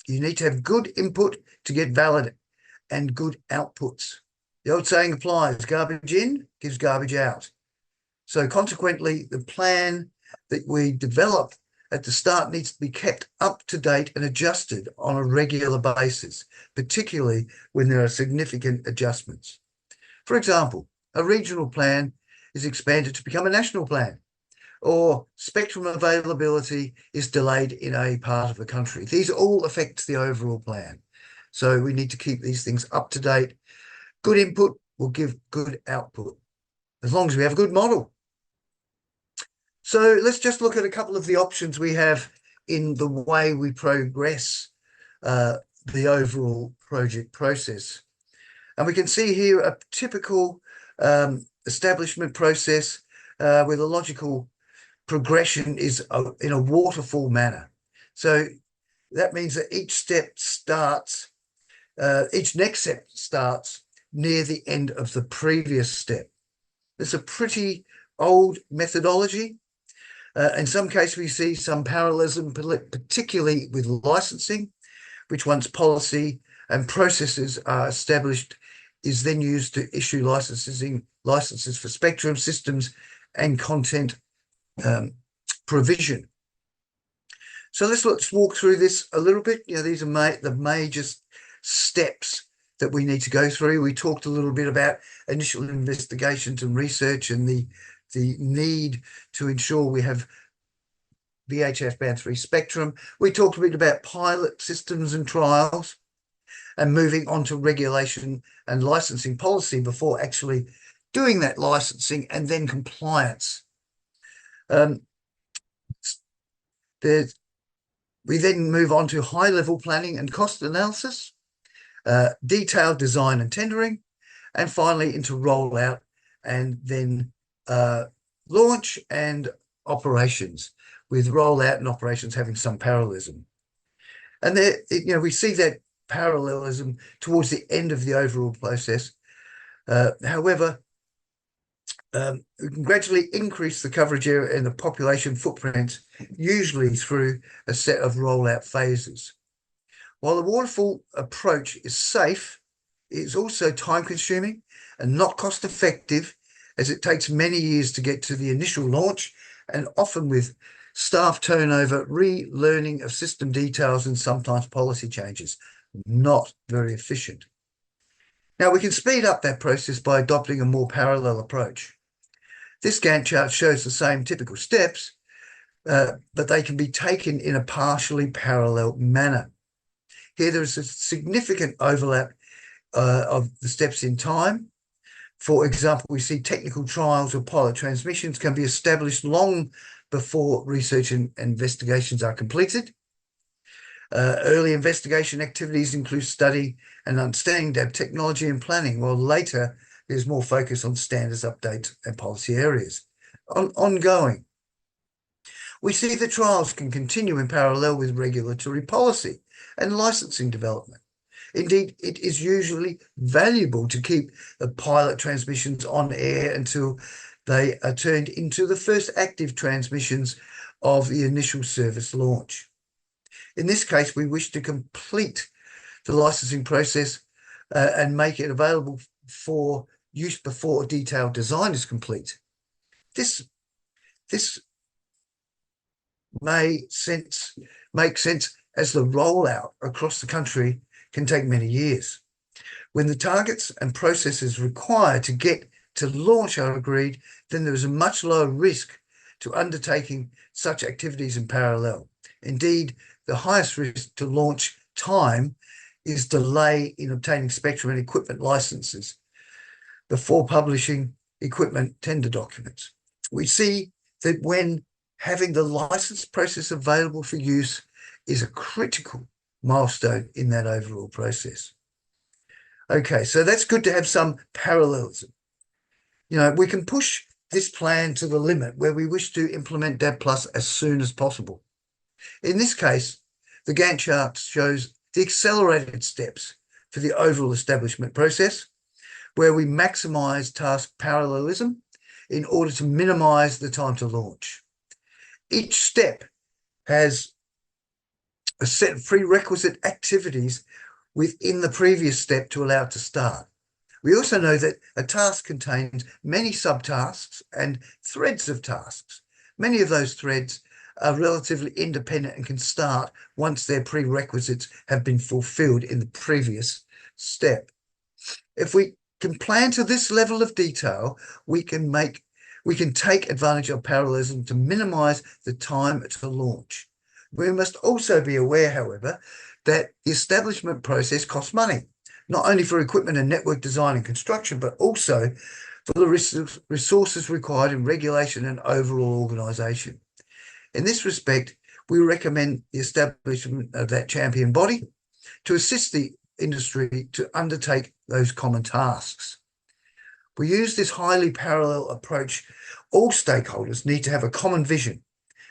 You need to have good input to get valid and good outputs. The old saying applies, garbage in gives garbage out. So consequently, the plan that we develop at the start needs to be kept up to date and adjusted on a regular basis, particularly when there are significant adjustments. For example, a regional plan is expanded to become a national plan, or spectrum availability is delayed in a part of the country. These all affect the overall plan. So we need to keep these things up to date. Good input will give good output, as long as we have a good model. So let's just look at a couple of the options we have in the way we progress the overall project process. And we can see here a typical establishment process where the logical progression is in a waterfall manner. So that means that each next step starts near the end of the previous step. It's a pretty old methodology. In some cases, we see some parallelism, particularly with licensing, which once policy and processes are established, is then used to issue licenses for spectrum systems and content provision. So let's walk through this a little bit. These are the major steps that we need to go through. We talked a little bit about initial investigations and research and the need to ensure we have VHF band 3 spectrum. We talked a bit about pilot systems and trials, and moving on to regulation and licensing policy before actually doing that licensing, and then compliance. We then move on to high-level planning and cost analysis, detailed design and tendering, and finally into rollout, and then launch and operations, with rollout and operations having some parallelism. And there, we see that parallelism towards the end of the overall process. However, we can gradually increase the coverage area and the population footprint, usually through a set of rollout phases. While the waterfall approach is safe, it is also time-consuming and not cost-effective, as it takes many years to get to the initial launch, and often with staff turnover, relearning of system details, and sometimes policy changes. Not very efficient. Now, we can speed up that process by adopting a more parallel approach. This Gantt chart shows the same typical steps, but they can be taken in a partially parallel manner. Here, there is a significant overlap of the steps in time. For example, we see technical trials or pilot transmissions can be established long before research and investigations are completed. Early investigation activities include study and understanding DAB technology and planning, while later there's more focus on standards updates and policy areas. ongoing. We see that trials can continue in parallel with regulatory policy and licensing development. Indeed, it is usually valuable to keep the pilot transmissions on air until they are turned into the first active transmissions of the initial service launch. In this case, we wish to complete the licensing process and make it available for use before detailed design is complete. This make sense as the rollout across the country can take many years. When the targets and processes required to get to launch are agreed, then there is a much lower risk to undertaking such activities in parallel. Indeed, the highest risk to launch time is delay in obtaining spectrum and equipment licenses before publishing equipment tender documents. We see that when having the license process available for use is a critical milestone in that overall process. Okay, so that's good to have some parallelism. You know, we can push this plan to the limit where we wish to implement DAB+ as soon as possible. In this case, the Gantt chart shows the accelerated steps for the overall establishment process, where we maximize task parallelism in order to minimize the time to launch. Each step has a set of prerequisite activities within the previous step to allow it to start. We also know that a task contains many subtasks and threads of tasks. Many of those threads are relatively independent and can start once their prerequisites have been fulfilled in the previous step. If we can plan to this level of detail, we can take advantage of parallelism to minimize the time to launch. We must also be aware, however, that the establishment process costs money, not only for equipment and network design and construction, but also for the resources required in regulation and overall organization. In this respect, we recommend the establishment of that champion body to assist the industry to undertake those common tasks. We use this highly parallel approach. All stakeholders need to have a common vision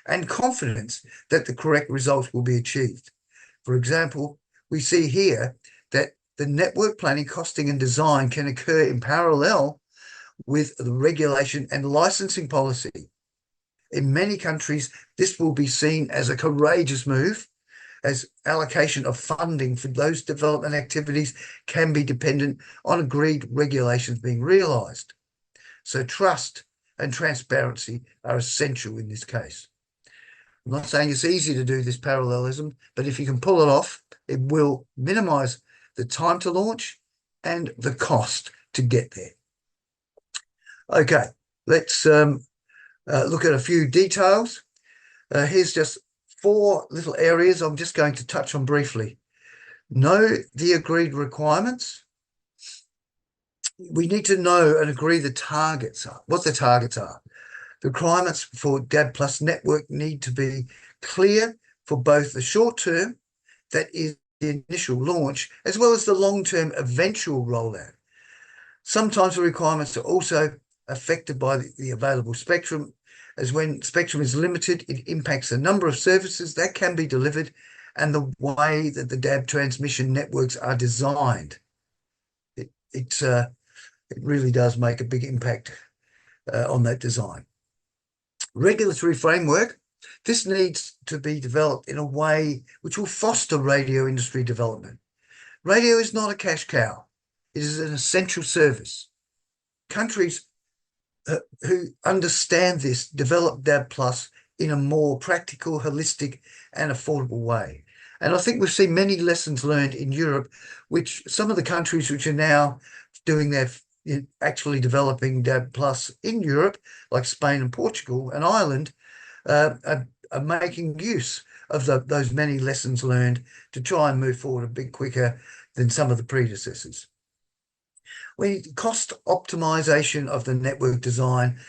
and confidence that the correct results will be achieved. For example, we see here that the network planning, costing and design can occur in parallel with the regulation and licensing policy. In many countries, this will be seen as a courageous move, as allocation of funding for those development activities can be dependent on agreed regulations being realised. So trust and transparency are essential in this case. I'm not saying it's easy to do this parallelism, but if you can pull it off, it will minimise the time to launch and the cost to get there. Okay, let's look at a few details. Here's just 4 little areas I'm just going to touch on briefly. Know the agreed requirements. We need to know and agree the targets are, what the targets are. The requirements for DAB+ network need to be clear for both the short term, that is the initial launch, as well as the long-term eventual rollout. Sometimes the requirements are also affected by the available spectrum, as when spectrum is limited, it impacts the number of services that can be delivered and the way that the DAB transmission networks are designed. It really does make a big impact on that design. Regulatory framework. This needs to be developed in a way which will foster radio industry development. Radio is not a cash cow. It is an essential service. Countries who understand this develop DAB+ in a more practical, holistic and affordable way. And I think we've seen many lessons learned in Europe, which some of the countries which are now doing their actually developing DAB+ in Europe, like Spain and Portugal and Ireland, are making use of those many lessons learned to try and move forward a bit quicker than some of the predecessors. We need cost optimization of the network design,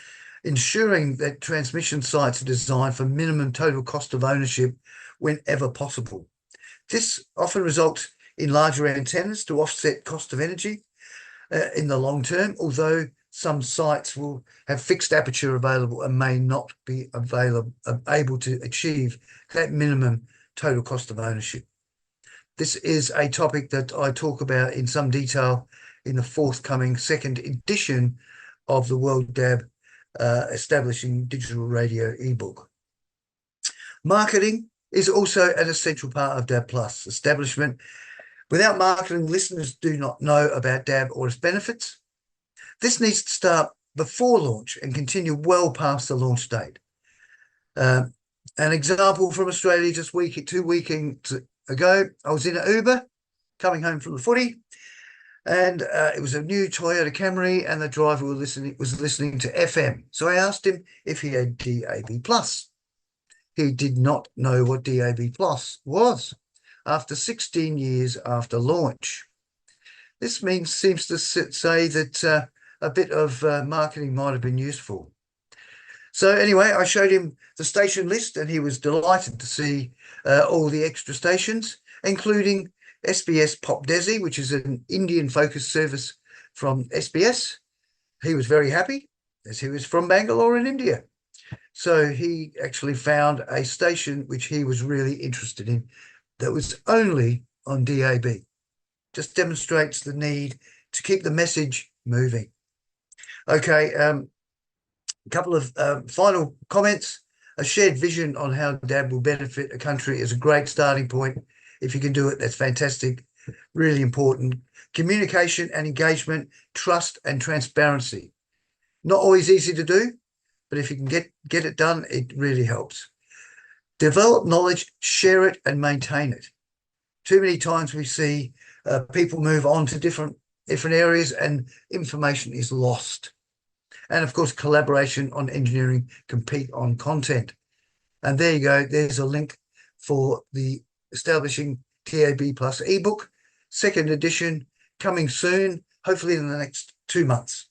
ensuring that transmission sites are designed for minimum total cost of ownership whenever possible. This often results in larger antennas to offset cost of energy in the long term, although some sites will have fixed aperture available and may not be able to achieve that minimum total cost of ownership. This is a topic that I talk about in some detail in the forthcoming second edition of the WorldDAB Establishing Digital Radio ebook. Marketing is also an essential part of DAB Plus establishment. Without marketing, listeners do not know about DAB or its benefits. This needs to start before launch and continue well past the launch date. An example from Australia just 2 weekends ago, I was in an Uber coming home from the footy, and it was a new Toyota Camry, and the driver was listening to FM. So I asked him if he had DAB+. He did not know what DAB+ was after 16 years after launch. This seems to say that a bit of marketing might have been useful. So anyway, I showed him the station list, and he was delighted to see all the extra stations, including SBS Pop Desi, which is an Indian-focused service from SBS. He was very happy, as he was from Bangalore in India. So he actually found a station which he was really interested in that was only on DAB. Just demonstrates the need to keep the message moving. Okay, a couple of final comments. A shared vision on how DAB will benefit a country is a great starting point. If you can do it, that's fantastic. Really important. Communication and engagement, trust and transparency. Not always easy to do, but if you can get it done, it really helps. Develop knowledge, share it and maintain it. Too many times we see people move on to different areas and information is lost. And of course, collaboration on engineering, compete on content. And there you go. There's a link for the Establishing DAB Plus ebook, second edition, coming soon, hopefully in the next 2 months.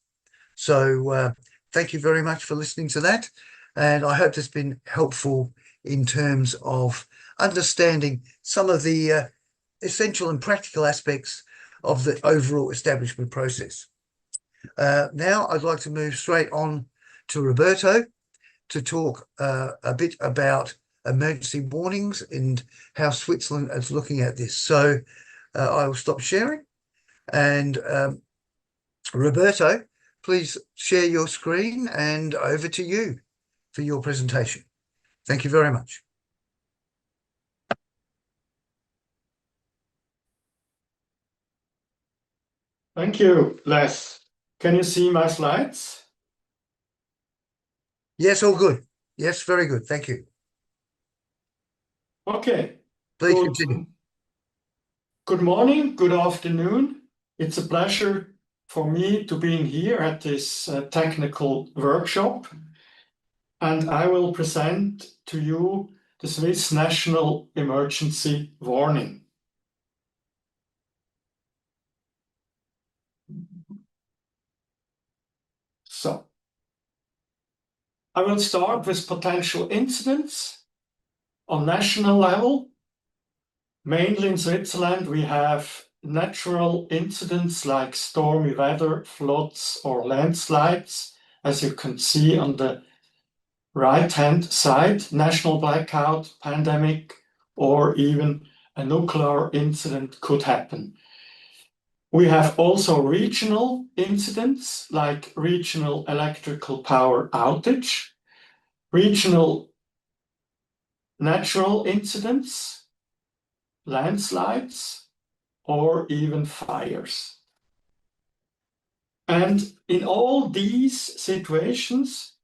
So thank you very much for listening to that. And I hope it's been helpful in terms of understanding some of the essential and practical aspects of the overall establishment process. Now I'd like to move straight on to Roberto to talk a bit about emergency warnings and how Switzerland is looking at this. So I will stop sharing, and Roberto, please share your screen, and over to you for your presentation. Thank you very much. Thank you, Les. Can you see my slides? Yes, all good. Yes, very good. Thank you. Okay. Please continue. Good morning, good afternoon. It's a pleasure for me to be here at this technical workshop. And I will present to you the Swiss National Emergency Warning. So, I will start with potential incidents on national level. Mainly in Switzerland, we have natural incidents like stormy weather, floods, or landslides, as you can see on the right-hand side, national blackout, pandemic, or even a nuclear incident could happen. We have also regional incidents like regional electrical power outage, regional natural incidents, landslides, or even fires. And in all these situations,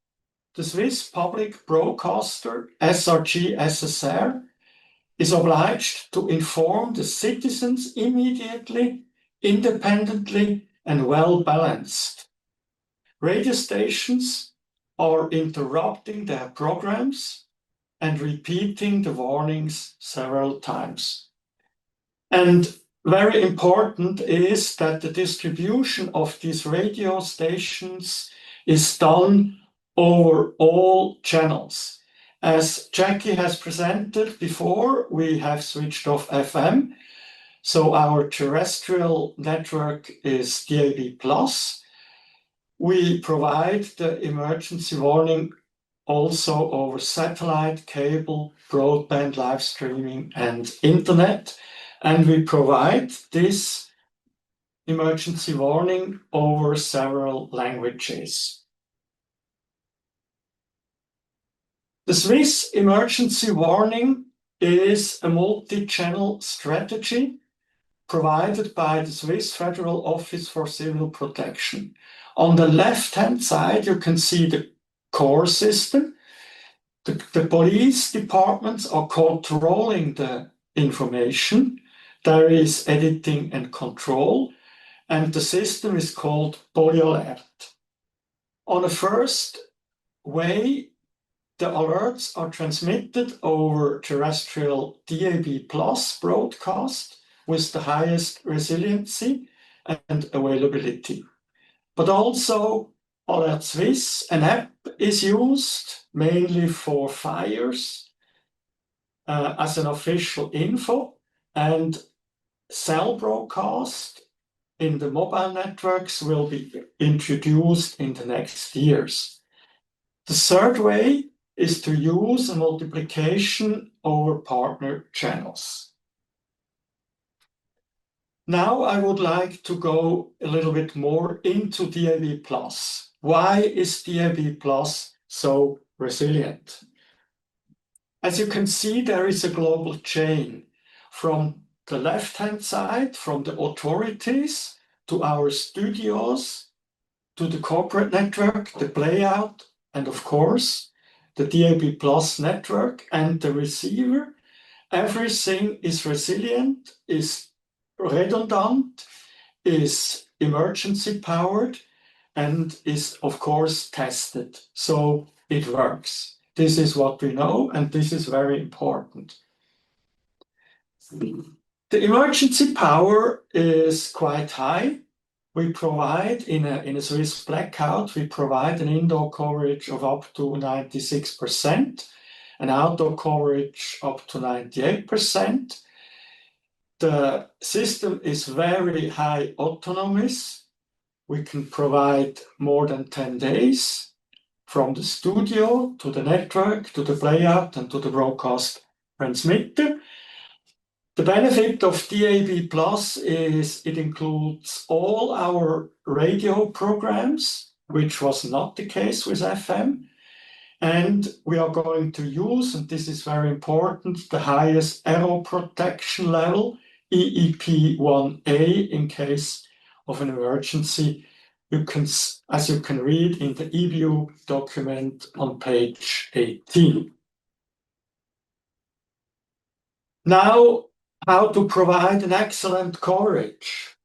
the Swiss public broadcaster SRG SSR is obliged to inform the citizens immediately, independently, and well balanced. Radio stations are interrupting their programs and repeating the warnings several times. And very important is that the distribution of these radio stations is done over all channels. As Jackie has presented before, we have switched off FM. So our terrestrial network is DAB+. We provide the emergency warning also over satellite, cable, broadband, live streaming, and internet. And we provide this emergency warning over several languages. The Swiss emergency warning is a multi-channel strategy provided by the Swiss Federal Office for Civil Protection. On the left-hand side, you can see the core system. The police departments are controlling the information. There is editing and control, and the system is called PolyAlert. On the first way, the alerts are transmitted over terrestrial DAB+ broadcast with the highest resiliency and availability. But also Alert Swiss, an app, is used mainly for fires as an official info, and cell broadcast in the mobile networks will be introduced in the next years. The third way is to use a multiplication over partner channels. Now I would like to go a little bit more into DAB+. Why is DAB+ so resilient? As you can see, there is a global chain from the left-hand side, from the authorities to our studios, to the corporate network, the playout, and of course, the DAB+ network and the receiver. Everything is resilient, is redundant, is emergency powered, and is of course tested. So it works. This is what we know, and this is very important. The emergency power is quite high. We provide in a Swiss blackout, we provide an indoor coverage of up to 96%, an outdoor coverage up to 98%. The system is very high autonomous. We can provide more than 10 days from the studio to the network, to the playout, and to the broadcast transmitter. The benefit of DAB+ is it includes all our radio programs, which was not the case with FM. And we are going to use, and this is very important, the highest error protection level, EEP 1A, in case of an emergency. As you can read in the ABU document on page 18. Now, how to provide an excellent coverage.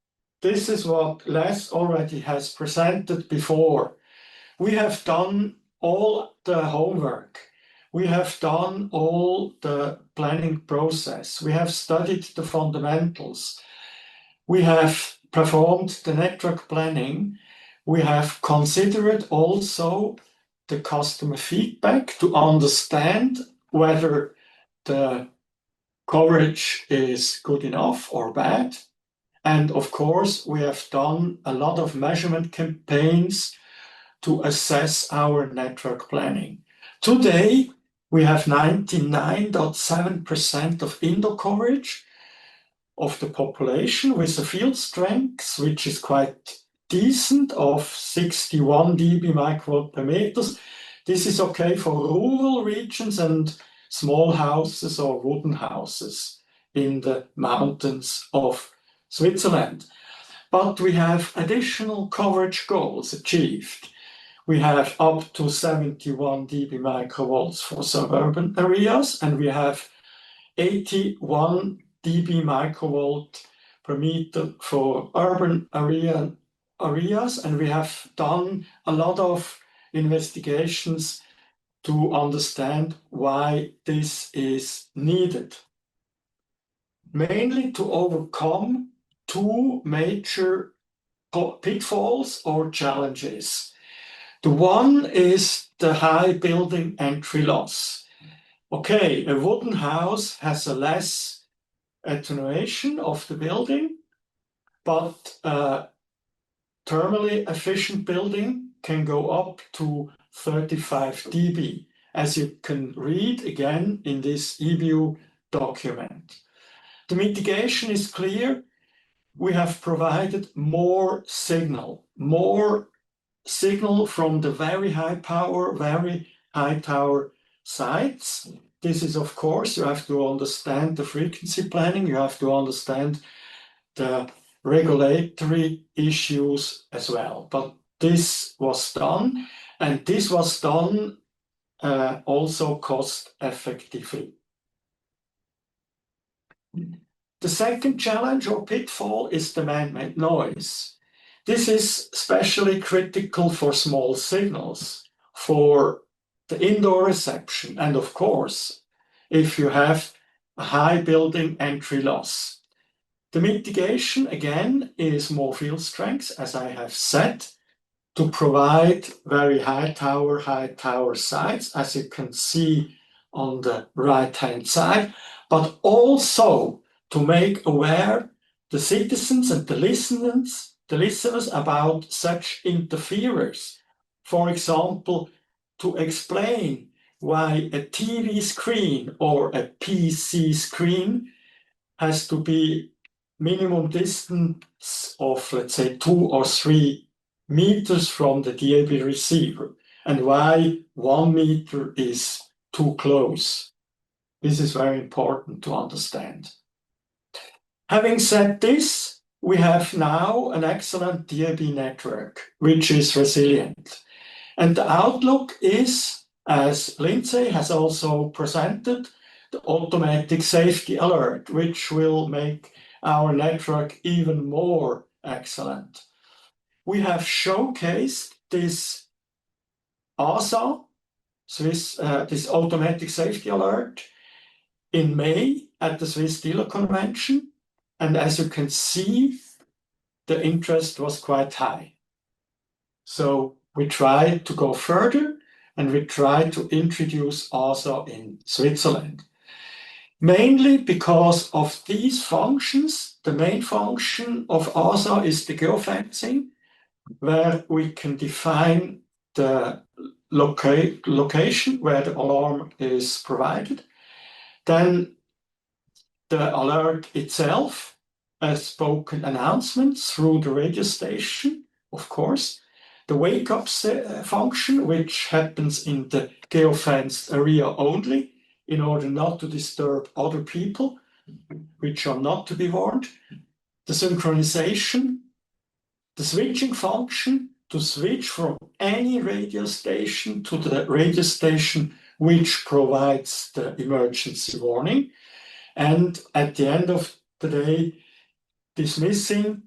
This is what Les already has presented before. We have done all the homework. We have done all the planning process. We have studied the fundamentals. We have performed the network planning. We have considered also the customer feedback to understand whether the coverage is good enough or bad. And of course, we have done a lot of measurement campaigns to assess our network planning. Today, we have 99.7% of indoor coverage of the population with a field strength, which is quite decent, of 61 dB microwatt per meters. This is okay for rural regions and small houses or wooden houses in the mountains of Switzerland. But we have additional coverage goals achieved. We have up to 71 dB microvolts for suburban areas, and we have 81 dB microvolt per meter for urban areas, and we have done a lot of investigations to understand why this is needed. Mainly to overcome two major pitfalls or challenges. The one is the high building entry loss. Okay, a wooden house has a less attenuation of the building, but thermally efficient building can go up to 35 dB, as you can read again in this ABU document. The mitigation is clear. We have provided more signal from the very high tower sites. This is, of course, you have to understand the frequency planning, you have to understand the regulatory issues as well. But this was done, and this was done also cost effectively. The second challenge or pitfall is the man-made noise. This is especially critical for small signals, for the indoor reception, and of course, if you have a high building entry loss. The mitigation, again, is more field strength, as I have said, to provide very high tower sites, as you can see on the right-hand side, but also to make aware the citizens and the listeners about such interferers. For example, to explain why a TV screen or a PC screen has to be minimum distance of, let's say, 2 or 3 meters from the DAB receiver, and why 1 meter is too close. This is very important to understand. Having said this, we have now an excellent DAB network, which is resilient. And the outlook is, as Lindsay has also presented, the automatic safety alert, which will make our network even more excellent. We have showcased this ASA, this automatic safety alert, in May at the Swiss Dealer Convention. And as you can see, the interest was quite high. So we tried to go further, and we tried to introduce ASA in Switzerland. Mainly because of these functions. The main function of ASA is the geofencing, where we can define the location where the alarm is provided. Then the alert itself, a spoken announcement through the radio station, of course. The wake-up function, which happens in the geofenced area only, in order not to disturb other people, which are not to be warned. The synchronization, the switching function, to switch from any radio station to the radio station which provides the emergency warning. And at the end of the day, dismissing.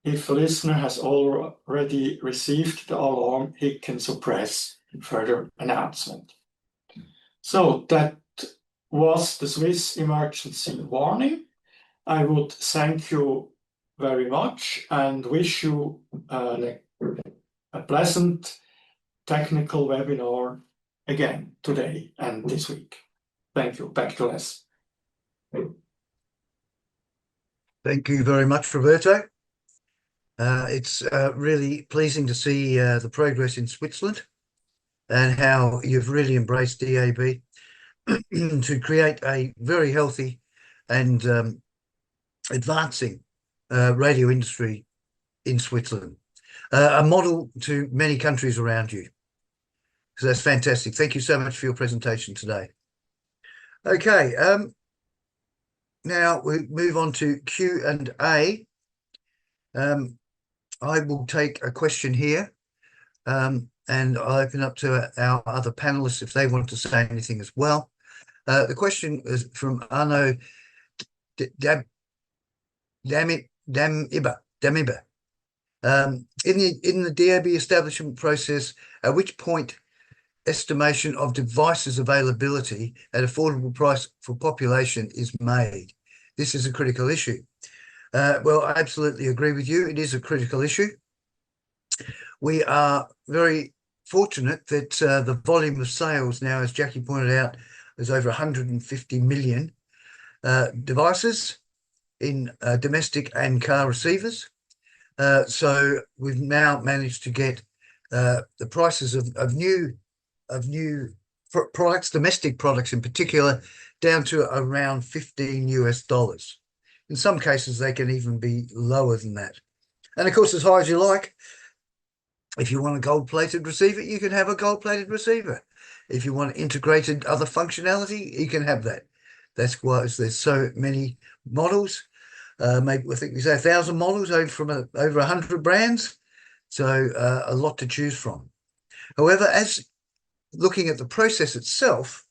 If a listener has already received the alarm, he can suppress further announcement. So that was the Swiss emergency warning. I would thank you very much and wish you a pleasant technical webinar again today and this week. Thank you. Back to Les. Thank you very much, Roberto. It's really pleasing to see the progress in Switzerland and how you've really embraced DAB to create a very healthy and advancing radio industry in Switzerland, a model to many countries around you. So that's fantastic. Thank you so much for your presentation today. Okay, now we move on to Q&A. I will take a question here, and I'll open up to our other panelists if they want to say anything as well. The question is from Arno Damiba. In the DAB establishment process, at which point estimation of devices availability at affordable price for population is made? This is a critical issue. Well, I absolutely agree with you. It is a critical issue. We are very fortunate that the volume of sales now, as Jackie pointed out, is over 150 million devices in domestic and car receivers. So we've now managed to get the prices of new products, domestic products in particular, down to around $15. In some cases, they can even be lower than that. And of course, as high as you like. If you want a gold-plated receiver, you can have a gold-plated receiver. If you want integrated other functionality, you can have that. That's why there's so many models. Maybe I think we say 1,000 models from over 100 brands. So a lot to choose from. However, as looking at the process itself,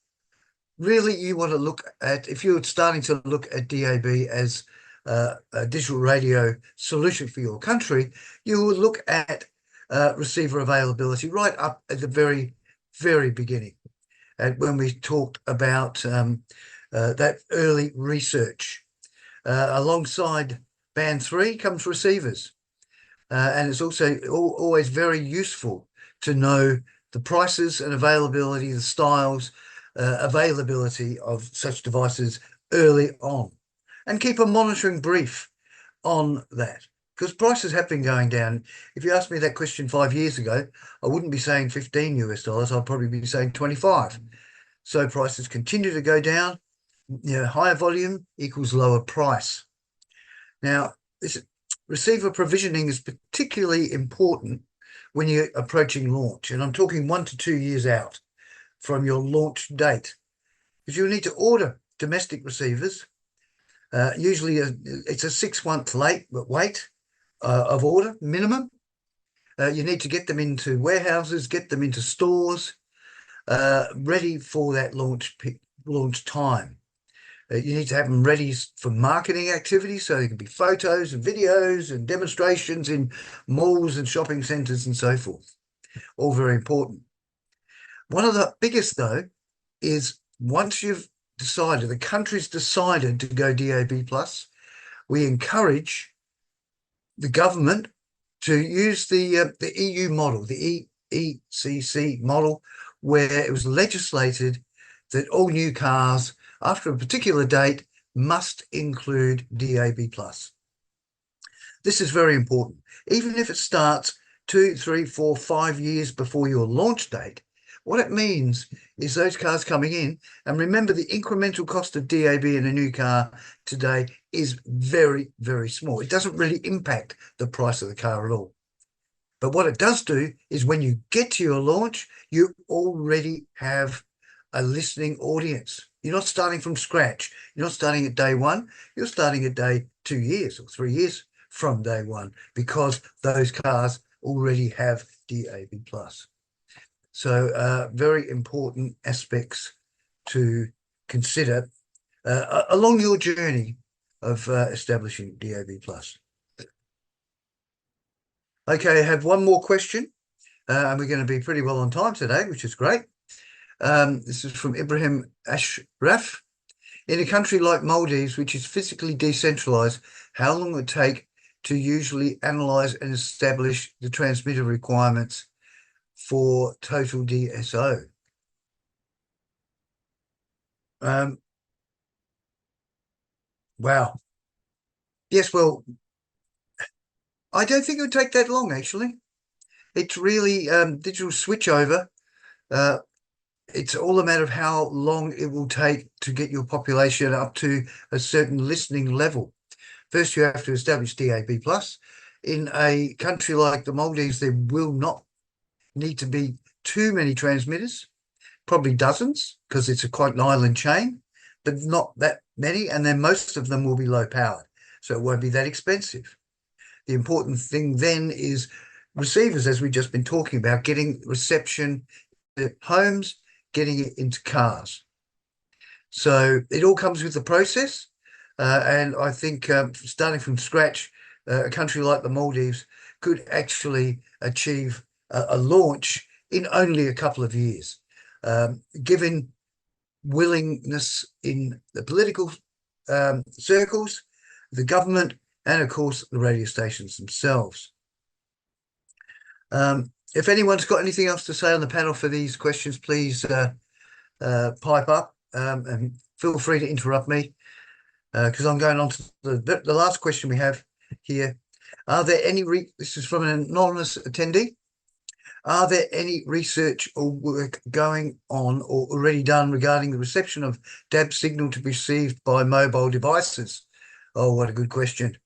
really you want to look at, if you're starting to look at DAB as a digital radio solution for your country, you will look at receiver availability right up at the very, very beginning. And when we talked about that early research, alongside band 3 comes receivers. And it's also always very useful to know the prices and availability, the styles, availability of such devices early on, and keep a monitoring brief on that, because prices have been going down. If you asked me that question 5 years ago, I wouldn't be saying $15. I'd probably be saying 25. So prices continue to go down. Higher volume equals lower price. Now, this receiver provisioning is particularly important when you're approaching launch, and I'm talking 1 to 2 years out from your launch date, because you'll need to order domestic receivers. Usually it's a 6-month wait of order minimum. You need to get them into warehouses, get them into stores, ready for that launch time. You need to have them ready for marketing activities, so there can be photos and videos and demonstrations in malls and shopping centres and so forth. All very important. One of the biggest, though, is once you've decided, the country's decided to go DAB+, we encourage the government to use the EU model, the ECC model, where it was legislated that all new cars after a particular date must include DAB+. This is very important. Even if it starts 2, 3, 4, 5 years before your launch date, what it means is those cars coming in, and remember the incremental cost of DAB in a new car today is very, very small. It doesn't really impact the price of the car at all. But what it does do is when you get to your launch, you already have a listening audience. You're not starting from scratch. You're not starting at day 1. You're starting at day 2 years or 3 years from day 1, because those cars already have DAB+. So very important aspects to consider along your journey of establishing DAB+. Okay, I have one more question, and we're going to be pretty well on time today, which is great. This is from Ibrahim Ashraf. In a country like Maldives, which is physically decentralized, how long would it take to usually analyze and establish the transmitter requirements for total DSO? Wow. Yes, well, I don't think it would take that long, actually. It's really digital switchover. It's all a matter of how long it will take to get your population up to a certain listening level. First, you have to establish DAB+. In a country like the Maldives, there will not need to be too many transmitters, probably dozens, because it's quite an island chain, but not that many, and then most of them will be low powered, so it won't be that expensive. The important thing then is receivers, as we've just been talking about, getting reception at homes, getting it into cars. So it all comes with the process, and I think starting from scratch, a country like the Maldives could actually achieve a launch in only a couple of years, given willingness in the political circles, the government, and of course the radio stations themselves. If anyone's got anything else to say on the panel for these questions, please pipe up and feel free to interrupt me, because I'm going on to the last question we have here. Are there any, this is from an anonymous attendee, are there any research or work going on or already done regarding the reception of DAB signal to be received by mobile devices? Oh, what a good question.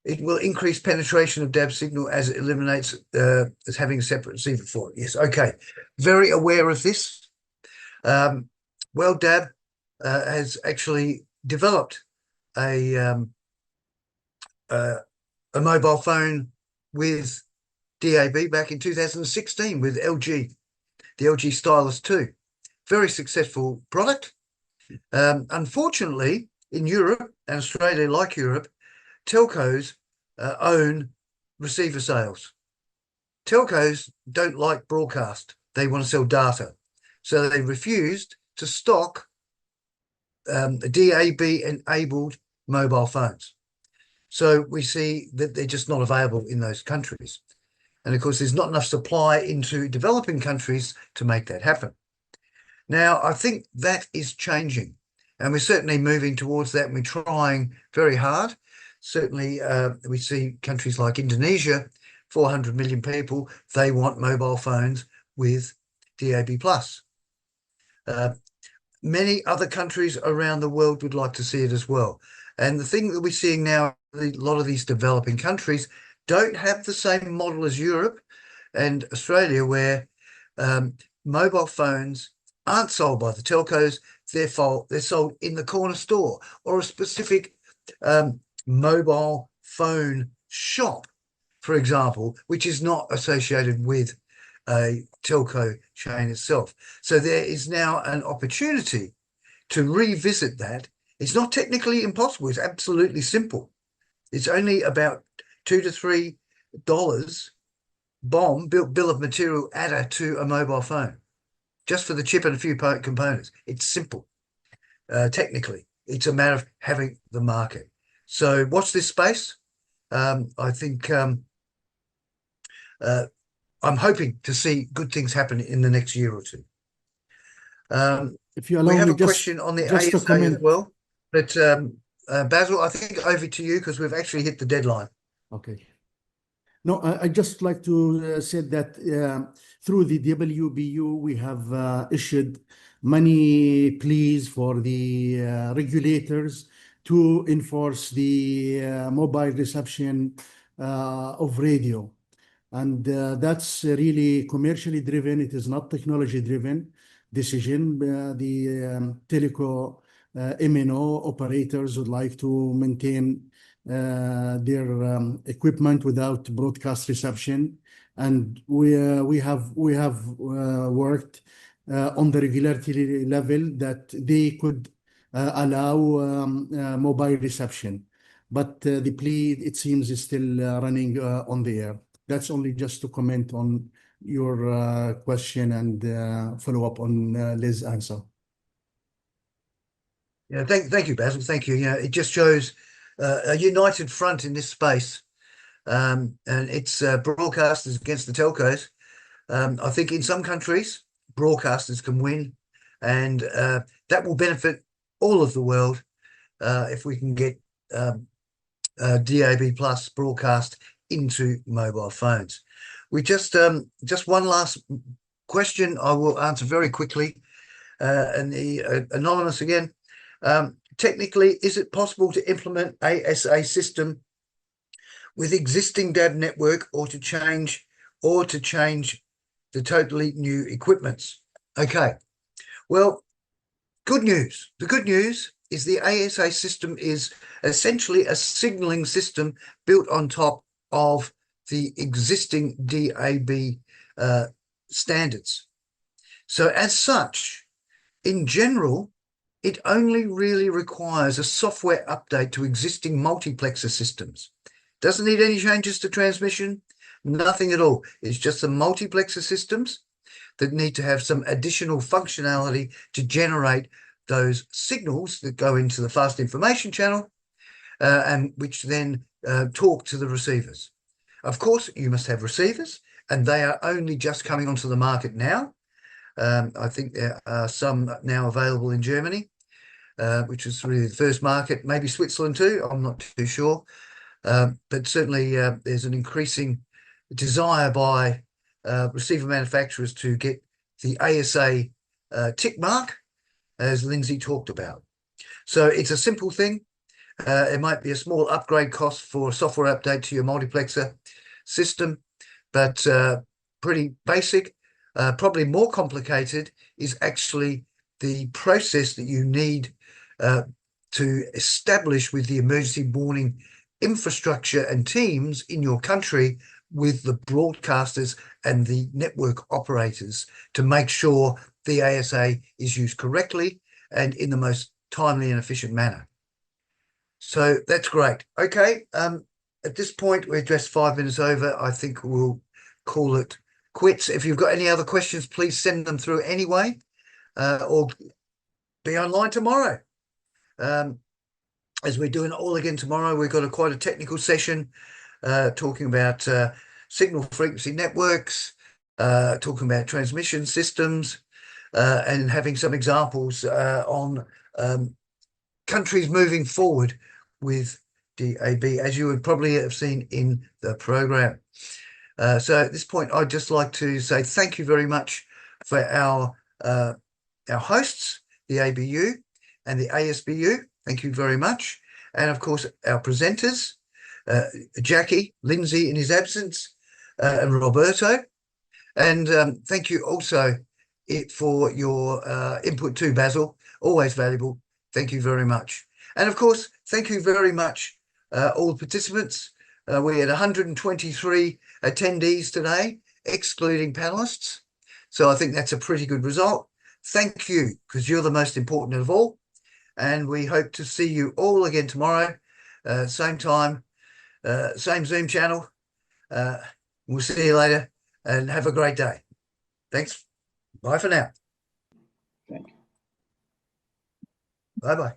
It will increase penetration of DAB signal as it eliminates as having a separate receiver for it. Yes, okay. Very aware of this. WorldDAB has actually developed a mobile phone with DAB back in 2016 with LG, the LG Stylus 2. Very successful product. Unfortunately, in Europe and Australia, like Europe, telcos own receiver sales. Telcos don't like broadcast. They want to sell data. So they refused to stock DAB-enabled mobile phones. So we see that they're just not available in those countries. And of course, there's not enough supply into developing countries to make that happen. Now, I think that is changing. And we're certainly moving towards that. And we're trying very hard. Certainly, we see countries like Indonesia, 400 million people, they want mobile phones with DAB+. Many other countries around the world would like to see it as well. And the thing that we're seeing now, a lot of these developing countries don't have the same model as Europe and Australia, where mobile phones aren't sold by the telcos, they're sold in the corner store or a specific mobile phone shop, for example, which is not associated with a telco chain itself. So there is now an opportunity to revisit that. It's not technically impossible. It's absolutely simple. It's only about $2 to $3 bill of material adder to a mobile phone, just for the chip and a few components. It's simple. Technically, it's a matter of having the market. So watch this space. I think I'm hoping to see good things happen in the next year or two. If you allow we have me, a question on the ASA as well. But Basil, I think over to you because we've actually hit the deadline. Okay. No, I just like to say that through the WBU, we have issued many pleas for the regulators to enforce the mobile reception of radio. And that's really commercially driven. It is not technology driven decision. The teleco MNO operators would like to maintain their equipment without broadcast reception, and we have worked on the regulatory level that they could allow mobile reception, but the plea, it seems, is still running on the air. That's only just to comment on your question and follow up on Liz's answer. Yeah, thank you, Basil. Thank you. Yeah, it just shows a united front in this space, and it's broadcasters against the telcos. I think in some countries, broadcasters can win, and that will benefit all of the world if we can get DAB+ broadcast into mobile phones. We just one last question I will answer very quickly, and the anonymous again. Technically, is it possible to implement ASA system with existing DAB network or to change the totally new equipments? Okay, well, good news. The good news is the ASA system is essentially a signaling system built on top of the existing DAB standards. So as such, in general, it only really requires a software update to existing multiplexer systems. Doesn't need any changes to transmission, nothing at all. It's just the multiplexer systems that need to have some additional functionality to generate those signals that go into the fast information channel and which then talk to the receivers. Of course, you must have receivers, and they are only just coming onto the market now. I think there are some now available in Germany, which is really the first market, maybe Switzerland too, I'm not too sure. But certainly there's an increasing desire by receiver manufacturers to get the ASA tick mark, as Lindsay talked about. So it's a simple thing. It might be a small upgrade cost for a software update to your multiplexer system, but pretty basic. Probably more complicated is actually the process that you need to establish with the emergency warning infrastructure and teams in your country with the broadcasters and the network operators to make sure the ASA is used correctly and in the most timely and efficient manner. So that's great. Okay, at this point, we're just 5 minutes over. I think we'll call it quits. If you've got any other questions, please send them through anyway, or be online tomorrow. As we're doing it all again tomorrow, we've got quite a technical session talking about signal frequency networks, talking about transmission systems, and having some examples on countries moving forward with DAB, as you would probably have seen in the program. So at this point, I'd just like to say thank you very much for our hosts, the ABU and the ASBU. Thank you very much. And of course, our presenters, Jackie, Lindsay in his absence, and Roberto. And thank you also for your input too, Basil. Always valuable. Thank you very much. And of course, thank you very much, all participants. We had 123 attendees today, excluding panelists. So I think that's a pretty good result. Thank you, because you're the most important of all. And we hope to see you all again tomorrow, same time, same Zoom channel. We'll see you later and have a great day. Thanks. Bye for now. Thank you. Bye-bye.